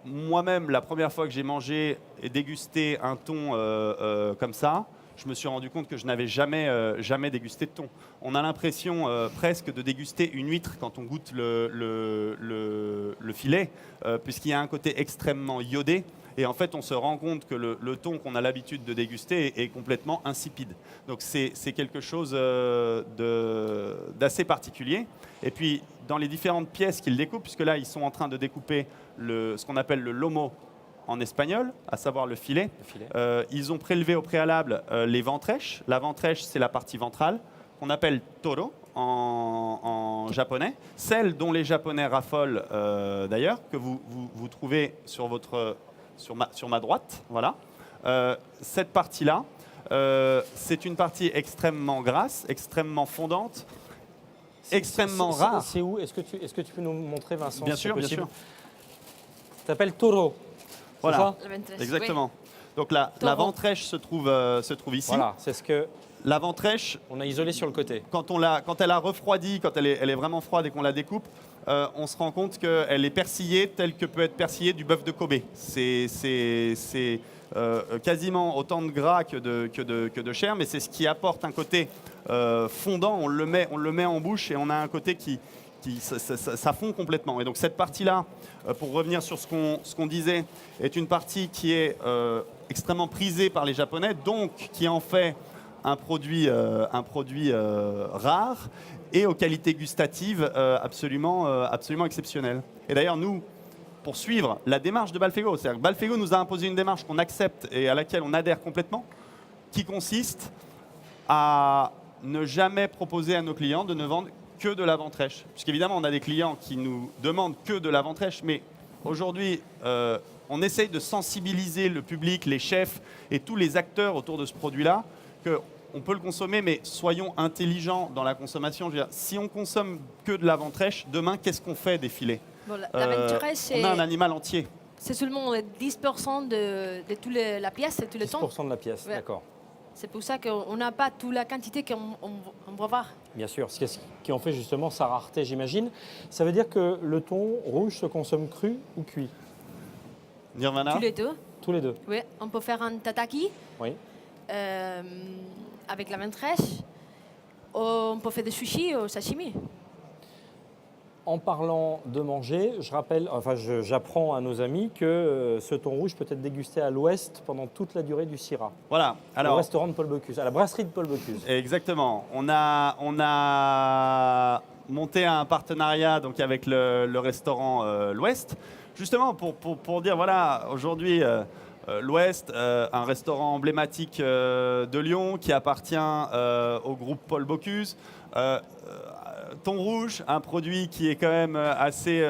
moi-même, la première fois que j'ai mangé et dégusté un thon comme ça, je me suis rendu compte que je n'avais jamais dégusté de thon. On a l'impression presque de déguster une huître quand on goûte le filet, puisqu'il y a un côté extrêmement iodé. Et en fait, on se rend compte que le thon qu'on a l'habitude de déguster est complètement insipide. Donc c'est quelque chose d'assez particulier. Et puis, dans les différentes pièces qu'ils découpent, puisque là, ils sont en train de découper ce qu'on appelle le lomo en espagnol, à savoir le filet. Ils ont prélevé au préalable les ventrèches. La ventrèche, c'est la partie ventrale, qu'on appelle toro en japonais. Celle dont les Japonais raffolent d'ailleurs, que vous trouvez sur ma droite. Voilà. Cette partie-là, c'est une partie extrêmement grasse, extrêmement fondante, extrêmement rare. C'est où? Est-ce que tu peux nous montrer, Vincent? Bien si sûr, c'est bien possible? sûr. Ça s'appelle taureau. Voilà, La ventrèche, exactement. Donc la Taureau. ventrèche se trouve ici. Voilà, c'est ce que La ventrèche, on a isolé sur le côté. quand elle a refroidi, quand elle est vraiment froide et qu'on la découpe, on se rend compte qu'elle est persillée telle que peut être persillée du bœuf de Kobe. C'est quasiment autant de gras que de chair, mais c'est ce qui apporte un côté fondant. On le met en bouche et on a un côté ça fond complètement. Et donc cette partie-là, pour revenir sur ce qu'on disait, est une partie qui est extrêmement prisée par les Japonais, donc qui en fait un produit rare et aux qualités gustatives absolument exceptionnelles. Et d'ailleurs, nous, pour suivre la démarche de Balfego, c'est-à-dire que Balfego nous a imposé une démarche qu'on accepte et à laquelle on adhère complètement, qui consiste à ne jamais proposer à nos clients de ne vendre que de la ventrèche. Puisqu'évidemment, on a des clients qui nous demandent que de la ventrèche, mais aujourd'hui, on essaye de sensibiliser le public, les chefs et tous les acteurs autour de ce produit-là, qu'on peut le consommer, mais soyons intelligents dans la consommation. Je veux dire, si on consomme que de la ventrèche, demain, qu'est-ce qu'on fait des filets? Bon, la ventrèche, On a un animal entier. c'est seulement 10% de toute la pièce, tout le temps. 10% de la pièce, Ouais. d'accord. C'est pour ça qu'on n'a pas toute la quantité qu'on va voir. Bien sûr, ce qui en fait justement sa rareté, j'imagine. Ça veut dire que le thon rouge se consomme cru ou cuit? Nirvana. Tous les deux. Tous les deux. Oui, on peut faire un tataki Oui. avec la ventrèche. On peut faire des sushis au sashimi. En parlant de manger, j'apprends à nos amis que ce thon rouge peut être dégusté à l'ouest pendant toute la durée du Syrah. Voilà. Au Alors, restaurant de Paul Bocuse, à la brasserie de Paul Bocuse. exactement. On a monté un partenariat donc, avec le restaurant L'Ouest, justement pour dire, voilà, aujourd'hui, L'Ouest, un restaurant emblématique de Lyon qui appartient au groupe Paul Bocuse. Thon rouge, un produit qui est quand même assez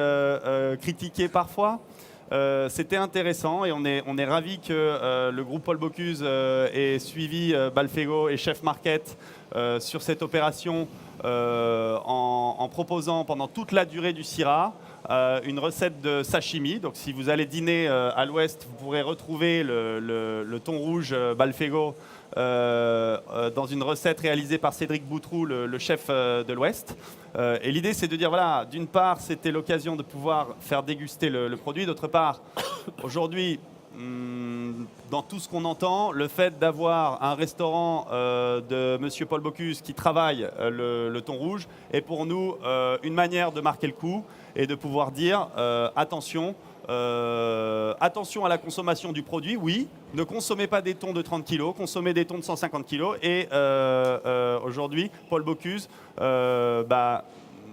critiqué parfois. C'était intéressant et on est ravis que le groupe Paul Bocuse ait suivi Balfego et Chef Market sur cette opération en proposant pendant toute la durée du Syrah une recette de sashimi. Donc si vous allez dîner à l'ouest, vous pourrez retrouver le thon rouge Balfego dans une recette réalisée par Cédric Boutroux, le chef de l'Ouest. Et l'idée, c'est de dire, voilà, d'une part, c'était l'occasion de pouvoir faire déguster le produit. D'autre part, aujourd'hui, dans tout ce qu'on entend, le fait d'avoir un restaurant de Monsieur Paul Bocuse qui travaille le thon rouge est pour nous une manière de marquer le coup et de pouvoir dire, attention, attention à la consommation du produit, oui. Ne consommez pas des thons de 30 kg, consommez des thons de 150 kg. Et aujourd'hui, Paul Bocuse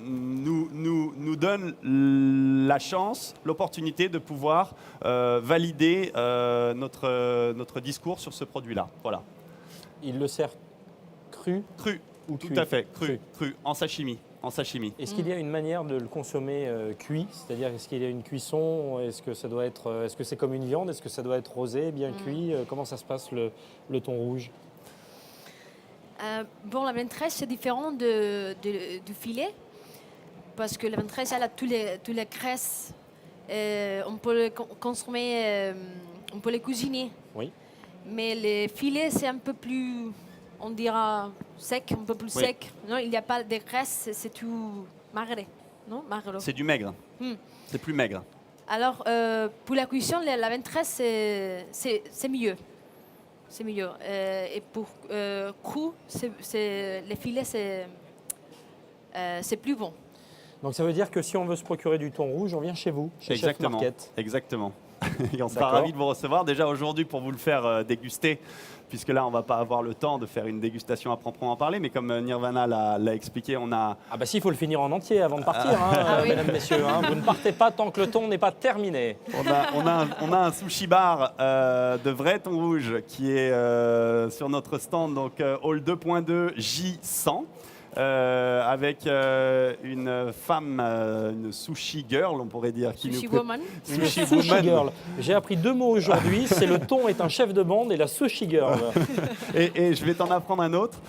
nous donne la chance, l'opportunité de pouvoir valider notre discours sur ce produit-là. Voilà. Il le sert cru Cru, ou tout cuit? à fait, cru, en sashimi. Est-ce qu'il y a une manière de le consommer cuit? C'est-à-dire, est-ce qu'il y a une cuisson? Est-ce que c'est comme une viande? Est-ce que ça doit être rosé, bien cuit? Comment ça se passe le thon rouge? Bon, la ventrèche, c'est différent du filet. Parce que la ventrèche, elle a tous les graisses. On peut le consommer, on peut les cuisiner. Oui. Mais les filets, c'est un peu plus, on dira, sec, un peu plus Oui. sec. Non, il n'y a pas de graisse, c'est tout maigre. Non, maigre. C'est du maigre. C'est plus maigre. Alors, pour la cuisson, la ventresse, c'est mieux. C'est mieux. Et pour cru, les filets, c'est plus bon. Donc ça veut dire que si on veut se procurer du thon rouge, on vient chez vous, chez Chef Exactement. Market. Exactement. Et on sera D'accord. ravis de vous recevoir déjà aujourd'hui pour vous le faire déguster, puisque là, on ne va pas avoir le temps de faire une dégustation à proprement parler, mais comme Nirvana l'a expliqué, on a... Ah bah si, il faut le finir en entier avant de partir, hein, oui. mesdames, messieurs. Hein. Vous ne partez pas tant que le thon n'est pas terminé. On a un sushi bar de vrai thon rouge qui est sur notre stand, donc Hall 2.2 J100. Avec une femme, une sushi girl, on pourrait dire. Sushi nous woman. Une sushi girl. J'ai appris 2 mots aujourd'hui, c'est le thon est un chef de bande et la sushi girl. Et je vais t'en apprendre un autre.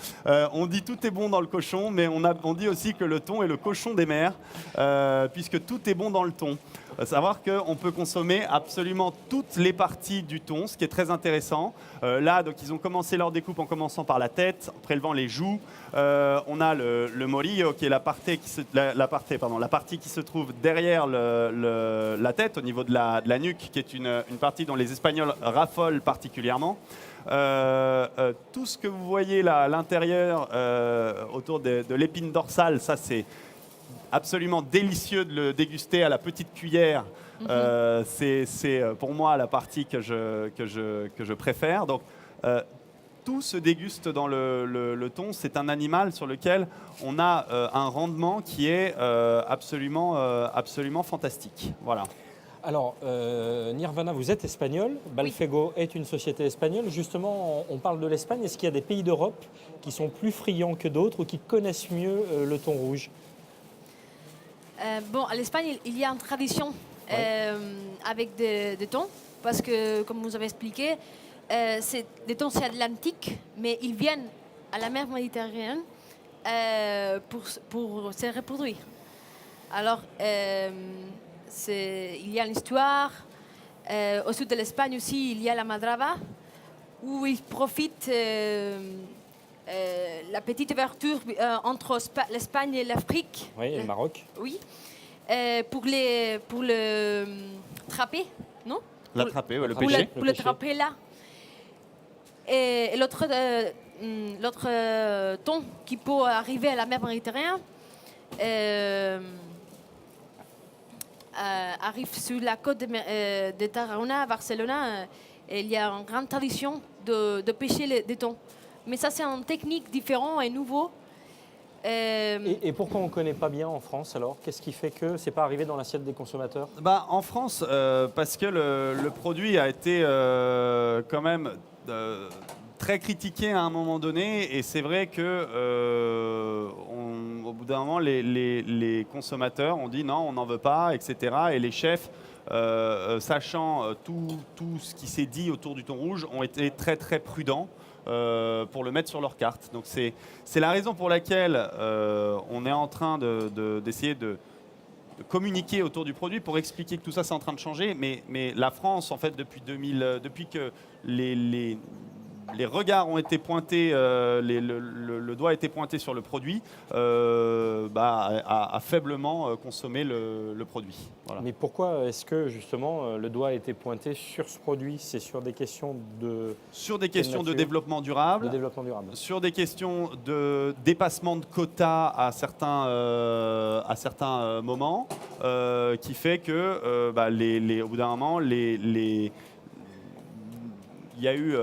On dit tout est bon dans le cochon, mais on dit aussi que le thon est le cochon des mers, puisque tout est bon dans le thon. Savoir qu'on peut consommer absolument toutes les parties du thon, ce qui est très intéressant. Là, donc, ils ont commencé leur découpe en commençant par la tête, en prélevant les joues. On a le morillo, qui est la partie qui se trouve derrière la tête, au niveau de la nuque, qui est une partie dont les Espagnols raffolent particulièrement. Tout ce que vous voyez là à l'intérieur, autour de l'épine dorsale, ça c'est absolument délicieux de le déguster à la petite cuillère. C'est pour moi la partie que je préfère. Donc, tout se déguste dans le thon. C'est un animal sur lequel on a un rendement qui est absolument fantastique. Voilà. Alors, Nirvana, vous êtes espagnol. Balfego est une société espagnole. Justement, on parle de l'Espagne. Est-ce qu'il y a des pays d'Europe qui sont plus friands que d'autres ou qui connaissent mieux le thon rouge? Bon, à l'Espagne, il y a une tradition avec des thons, parce que, comme vous avez expliqué, des thons c'est atlantique, mais ils viennent à la mer Méditerranée pour se reproduire. Alors, il y a une histoire. Au sud de l'Espagne aussi, il y a la Madraba, où ils profitent la petite ouverture entre l'Espagne et l'Afrique. Oui, et le Maroc. Oui. Pour le trapper, non? L'attraper, ouais, le Pour pêcher. pour le trapper là. Et l'autre thon qui peut arriver à la mer Méditerranée arrive sur la côte de Tarragona, à Barcelone. Il y a une grande tradition de pêcher des thons. Mais ça, c'est une technique différente et nouveau. Et pourquoi on ne connaît pas bien en France alors? Qu'est-ce qui fait que ce n'est pas arrivé dans l'assiette des consommateurs? Bah, en France, parce que le produit a été quand même très critiqué à un moment donné, et c'est vrai que au bout d'un moment, les consommateurs ont dit non, on n'en veut pas, etc. Et les chefs, sachant tout ce qui s'est dit autour du thon rouge, ont été très très prudents pour le mettre sur leur carte. Donc c'est la raison pour laquelle on est en train d'essayer de communiquer autour du produit pour expliquer que tout ça c'est en train de changer. Mais la France, en fait, depuis que les regards ont été pointés, le doigt a été pointé sur le produit, a faiblement consommé le produit. Voilà. Mais pourquoi est-ce que justement le doigt a été pointé sur ce produit? C'est sur des questions de développement durable, sur des questions de dépassement de quotas à certains moments, qui fait que au bout d'un moment, il y a eu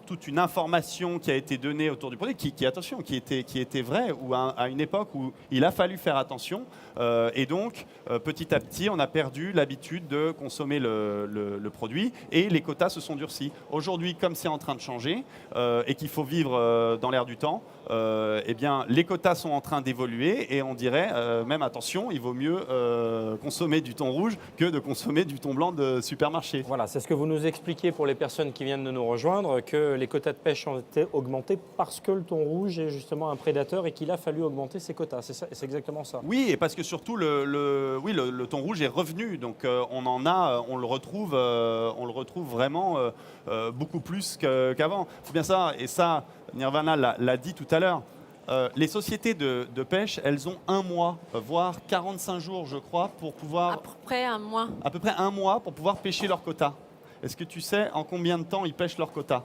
toute une information qui a été donnée autour du produit, qui était vraie, ou à une époque où il a fallu faire attention. Et donc, petit à petit, on a perdu l'habitude de consommer le produit, et les quotas se sont durcis. Aujourd'hui, comme c'est en train de changer, et qu'il faut vivre dans l'air du temps, eh bien, les quotas sont en train d'évoluer, et on dirait, même attention, il vaut mieux consommer du thon rouge que de consommer du thon blanc de supermarché. Voilà, c'est ce que vous nous expliquez pour les personnes qui viennent de nous rejoindre, que les quotas de pêche ont été augmentés parce que le thon rouge est justement un prédateur et qu'il a fallu augmenter ses quotas. C'est exactement ça. Oui, et parce que surtout le thon rouge est revenu, donc on le retrouve vraiment beaucoup plus qu'avant. Il faut bien ça, et ça Nirvana l'a dit tout à l'heure. les sociétés de pêche, elles ont 1 mois, voire 45 jours, je crois, pour pouvoir... À peu près un mois. À peu près 1 mois pour pouvoir pêcher leur quota. Est-ce que tu sais en combien de temps ils pêchent leur quota?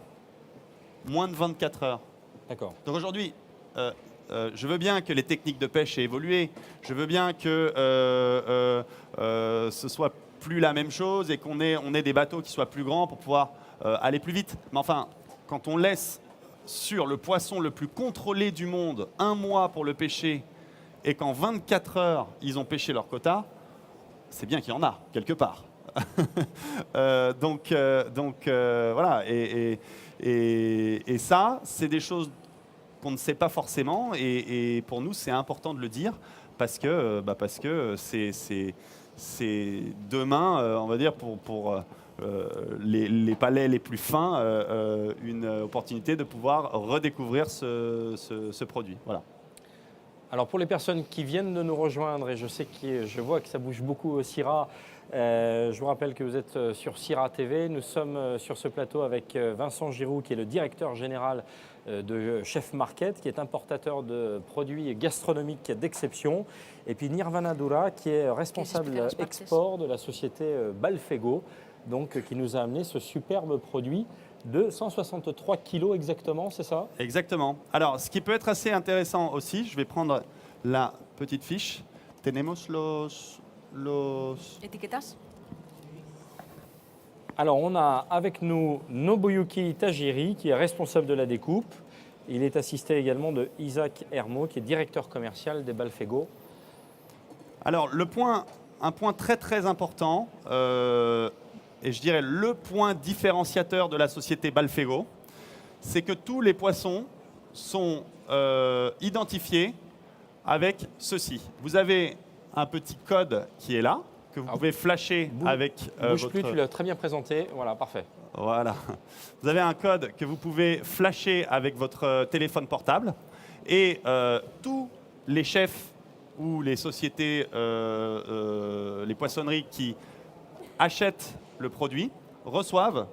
Moins de 24 heures. D'accord. Donc aujourd'hui, je veux bien que les techniques de pêche aient évolué. Je veux bien que ce soit plus la même chose et qu'on ait des bateaux qui soient plus grands pour pouvoir aller plus vite. Mais enfin, quand on laisse sur le poisson le plus contrôlé du monde 1 mois pour le pêcher et qu'en 24 heures, ils ont pêché leur quota, c'est bien qu'il y en a, quelque part. Donc voilà. Et ça, c'est des choses qu'on ne sait pas forcément. Et pour nous, c'est important de le dire parce que c'est demain, on va dire, pour les palais les plus fins, une opportunité de pouvoir redécouvrir ce produit. Voilà. Alors pour les personnes qui viennent de nous rejoindre, et je vois que ça bouge beaucoup au CIRA, je vous rappelle que vous êtes sur CIRA TV. Nous sommes sur ce plateau avec Vincent Giroux, qui est le directeur général de Chef Market, qui est importateur de produits gastronomiques d'exception. Et puis Nirvana Dura, qui est responsable export de la société Balfego, donc qui nous a amené ce superbe produit de 163 kilos exactement, c'est ça? Exactement. Alors, ce qui peut être assez intéressant aussi, je vais prendre la petite fiche. Tenemos los... Etiquetas. Alors, on a avec nous Nobuyuki Tajiri, qui est responsable de la découpe. Il est assisté également de Isaac Hermo, qui est directeur commercial des Balfego. Alors, un point très très important, et je dirais le point différenciateur de la société Balfego, c'est que tous les poissons sont identifiés avec ceci. Vous avez un petit code qui est là, que vous pouvez flasher avec bouge votre... plus, tu l'as très bien présenté. Voilà, parfait. Voilà. Vous avez un code que vous pouvez flasher avec votre téléphone portable. Et tous les chefs ou les sociétés, les poissonneries qui achètent le produit reçoivent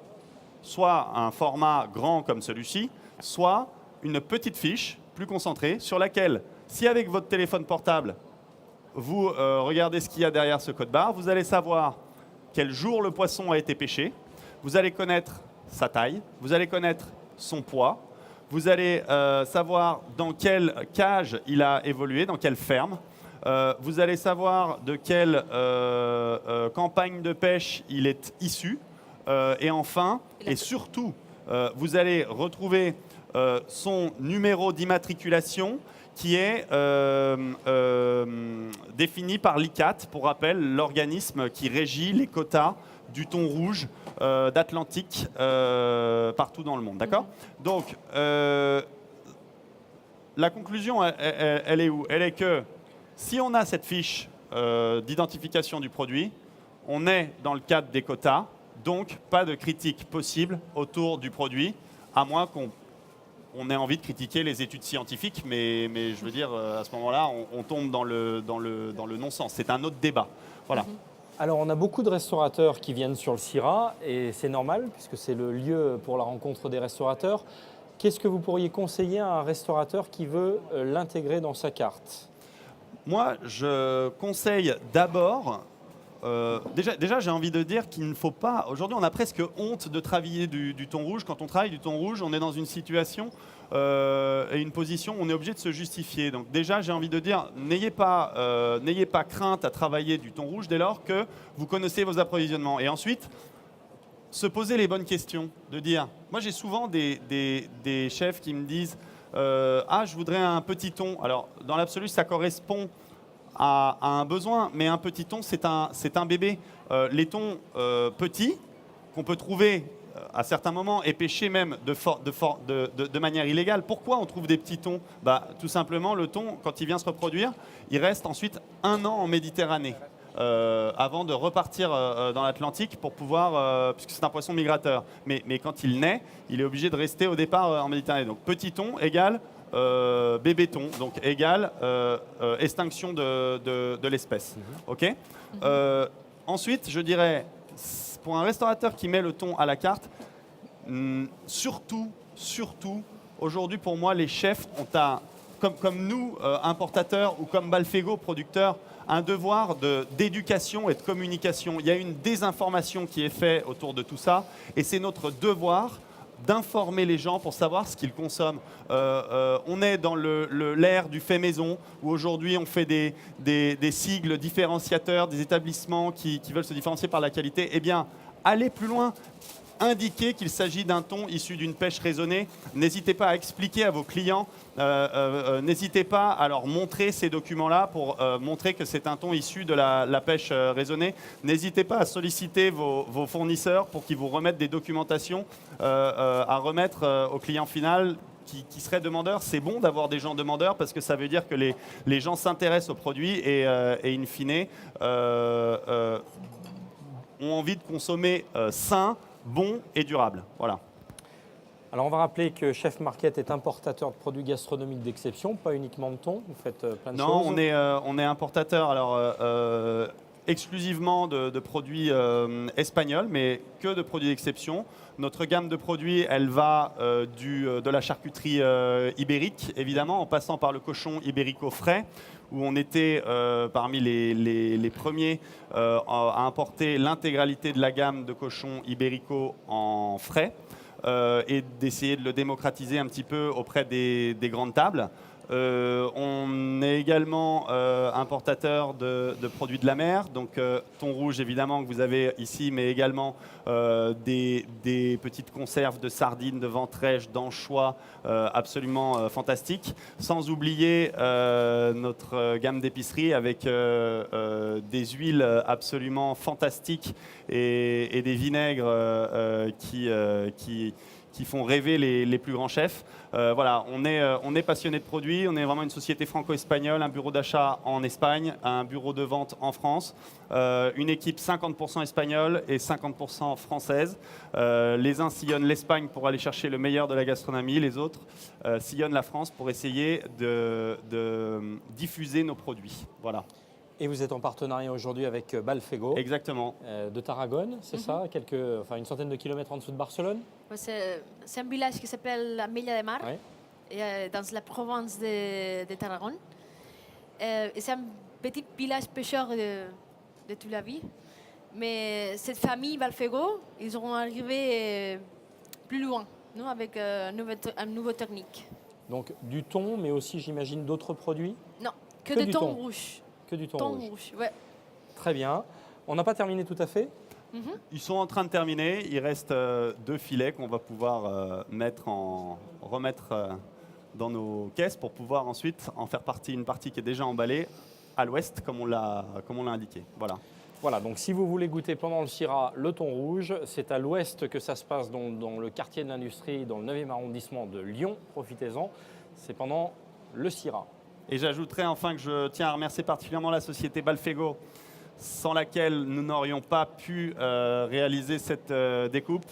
soit un format grand comme celui-ci, soit une petite fiche plus concentrée sur laquelle, si avec votre téléphone portable, vous regardez ce qu'il y a derrière ce code barre, vous allez savoir quel jour le poisson a été pêché, vous allez connaître sa taille, vous allez connaître son poids, vous allez savoir dans quelle cage il a évolué, dans quelle ferme. Vous allez savoir de quelle campagne de pêche il est issu. Et enfin, et surtout, vous allez retrouver son numéro d'immatriculation qui est défini par l'ICAT, pour rappel, l'organisme qui régit les quotas du thon rouge d'Atlantique partout dans le monde. D'accord ? Donc, la conclusion, elle est où ? Elle est que si on a cette fiche d'identification du produit, on est dans le cadre des quotas, donc pas de critique possible autour du produit, à moins qu'on ait envie de critiquer les études scientifiques, mais je veux dire, à ce moment-là, on tombe dans le non-sens. C'est un autre débat. Voilà. Alors, on a beaucoup de restaurateurs qui viennent sur le CIRA, et c'est normal, puisque c'est le lieu pour la rencontre des restaurateurs. Qu'est-ce que vous pourriez conseiller à un restaurateur qui veut l'intégrer dans sa carte ? Moi, je conseille d'abord, déjà j'ai envie de dire qu'il ne faut pas, aujourd'hui on a presque honte de travailler du thon rouge. Quand on travaille du thon rouge, on est dans une situation et une position où on est obligé de se justifier. Donc déjà j'ai envie de dire, n'ayez pas crainte à travailler du thon rouge dès lors que vous connaissez vos approvisionnements. Et ensuite, se poser les bonnes questions, de dire, moi j'ai souvent des chefs qui me disent, ah, je voudrais un petit thon. Alors, dans l'absolu, ça correspond à un besoin, mais un petit thon, c'est un bébé. Les thons petits, qu'on peut trouver à certains moments et pêcher même de manière illégale. Pourquoi on trouve des petits thons ? Tout simplement, le thon, quand il vient se reproduire, il reste ensuite 1 an en Méditerranée. Avant de repartir dans l'Atlantique pour pouvoir, puisque c'est un poisson migrateur. Mais quand il naît, il est obligé de rester au départ en Méditerranée. Donc petit thon égale bébé thon, donc égale extinction de l'espèce. Ok. Ensuite, je dirais, pour un restaurateur qui met le thon à la carte, surtout, aujourd'hui pour moi, les chefs ont à comme nous, importateurs, ou comme Balfego, producteurs, un devoir d'éducation et de communication. Il y a une désinformation qui est faite autour de tout ça, et c'est notre devoir d'informer les gens pour savoir ce qu'ils consomment. On est dans l'ère du fait maison, où aujourd'hui on fait des sigles différenciateurs, des établissements qui veulent se différencier par la qualité. Eh bien, allez plus loin. Indiquer qu'il s'agit d'un thon issu d'une pêche raisonnée. N'hésitez pas à expliquer à vos clients, n'hésitez pas à leur montrer ces documents-là pour montrer que c'est un thon issu de la pêche raisonnée. N'hésitez pas à solliciter vos fournisseurs pour qu'ils vous remettent des documentations à remettre au client final qui serait demandeur. C'est bon d'avoir des gens demandeurs parce que ça veut dire que les gens s'intéressent aux produits et in fine, ont envie de consommer sain, bon et durable. Voilà. Alors on va rappeler que Chef Market est importateur de produits gastronomiques d'exception, pas uniquement de thon, vous faites plein de choses. Non, on est importateur exclusivement de produits espagnols, mais que de produits d'exception. Notre gamme de produits, elle va de la charcuterie ibérique, évidemment, en passant par le cochon ibérico frais, où on était parmi les premiers à importer l'intégralité de la gamme de cochon ibérico en frais et d'essayer de le démocratiser un petit peu auprès des grandes tables. On est également importateur de produits de la mer, donc thon rouge évidemment que vous avez ici, mais également des petites conserves de sardines, de ventrèches, d'anchois absolument fantastiques. Sans oublier notre gamme d'épicerie avec des huiles absolument fantastiques et des vinaigres qui font rêver les plus grands chefs. Voilà, on est passionné de produits, on est vraiment une société franco-espagnole, un bureau d'achat en Espagne, un bureau de vente en France, une équipe 50% espagnole et 50% française. Les uns sillonnent l'Espagne pour aller chercher le meilleur de la gastronomie, les autres sillonnent la France pour essayer de diffuser nos produits. Voilà. Et vous êtes en partenariat aujourd'hui avec Balfego. Exactement. De Tarragone, c'est ça, une centaine de kilomètres en dessous de Barcelone. C'est un village qui s'appelle Amelia de Mar, dans la province de Tarragone. Et c'est un petit village pêcheur de toute la vie. Mais cette famille Balfego, ils sont arrivés plus loin, nous, avec un nouveau technique. Donc du thon, mais aussi, j'imagine, d'autres produits? Non, que du thon thon rouge. Que du thon rouge. Ouais. Très bien. On n'a pas terminé tout à fait. Ils sont en train de terminer. Il reste 2 filets qu'on va pouvoir remettre dans nos caisses pour pouvoir ensuite en faire une partie qui est déjà emballée à l'ouest, comme on l'a indiqué. Voilà. Voilà, donc si vous voulez goûter pendant le Syrah le thon rouge, c'est à l'ouest que ça se passe dans le quartier de l'industrie, dans le 9e arrondissement de Lyon. Profitez-en. C'est pendant le Syrah. Et j'ajouterai enfin que je tiens à remercier particulièrement la société Balfego, sans laquelle nous n'aurions pas pu réaliser cette découpe.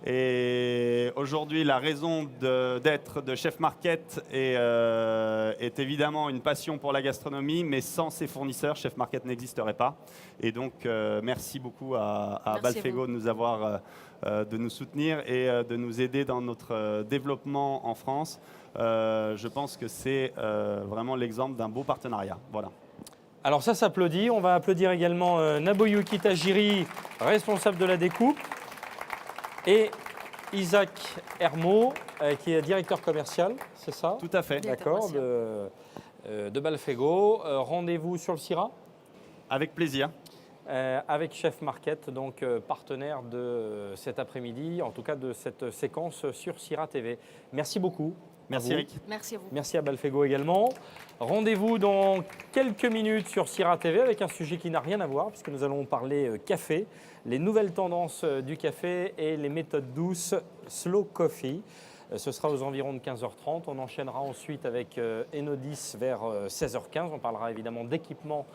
Et aujourd'hui, la raison d'être de Chef Market est évidemment une passion pour la gastronomie, mais sans ses fournisseurs, Chef Market n'existerait pas. Et donc, merci beaucoup à Balfego de nous soutenir et de nous aider dans notre développement en France. Je pense que c'est vraiment l'exemple d'un beau partenariat. Voilà. Alors ça s'applaudit. On va applaudir également Naboyuki Tajiri, responsable de la découpe, et Isaac Hermot, qui est directeur commercial, c'est ça? Tout à fait. D'accord, de Balfego. Rendez-vous sur le Syrah? Avec plaisir. Avec Chef Market, donc partenaire de cet après-midi, en tout cas de cette séquence sur Syrah TV. Merci beaucoup. Merci Eric. Merci à vous. Merci à Balfego également. Rendez-vous dans quelques minutes sur Syrah TV avec un sujet qui n'a rien à voir puisque nous allons parler café, les nouvelles tendances du café et les méthodes douces slow coffee. Ce sera aux environs de 15h30. On enchaînera ensuite avec Enodis vers 16h15. On parlera évidemment d'équipement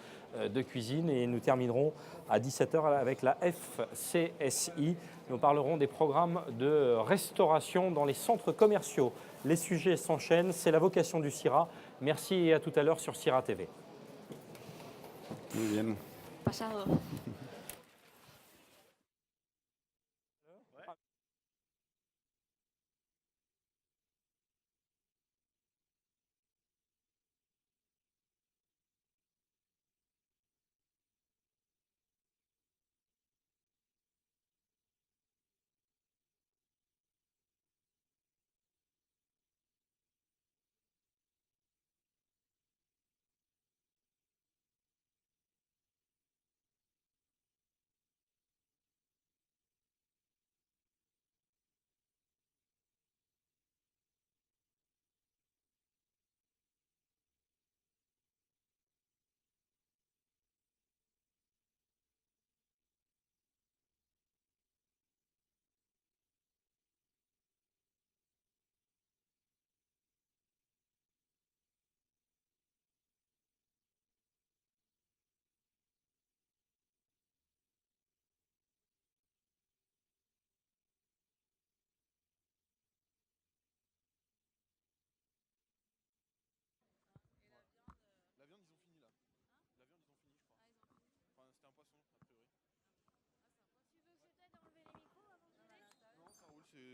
de cuisine et nous terminerons à 17h avec la FCSI. Nous parlerons des programmes de restauration dans les centres commerciaux. Les sujets s'enchaînent, c'est la vocation du Syrah. Merci et à tout à l'heure sur Syrah TV. Muy bien. Pasado.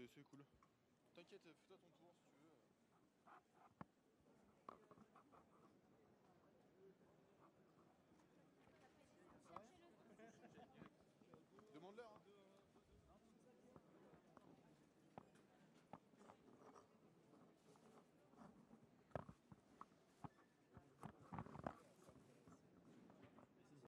c'est cool. T'inquiète, fais-toi ton tour si tu veux.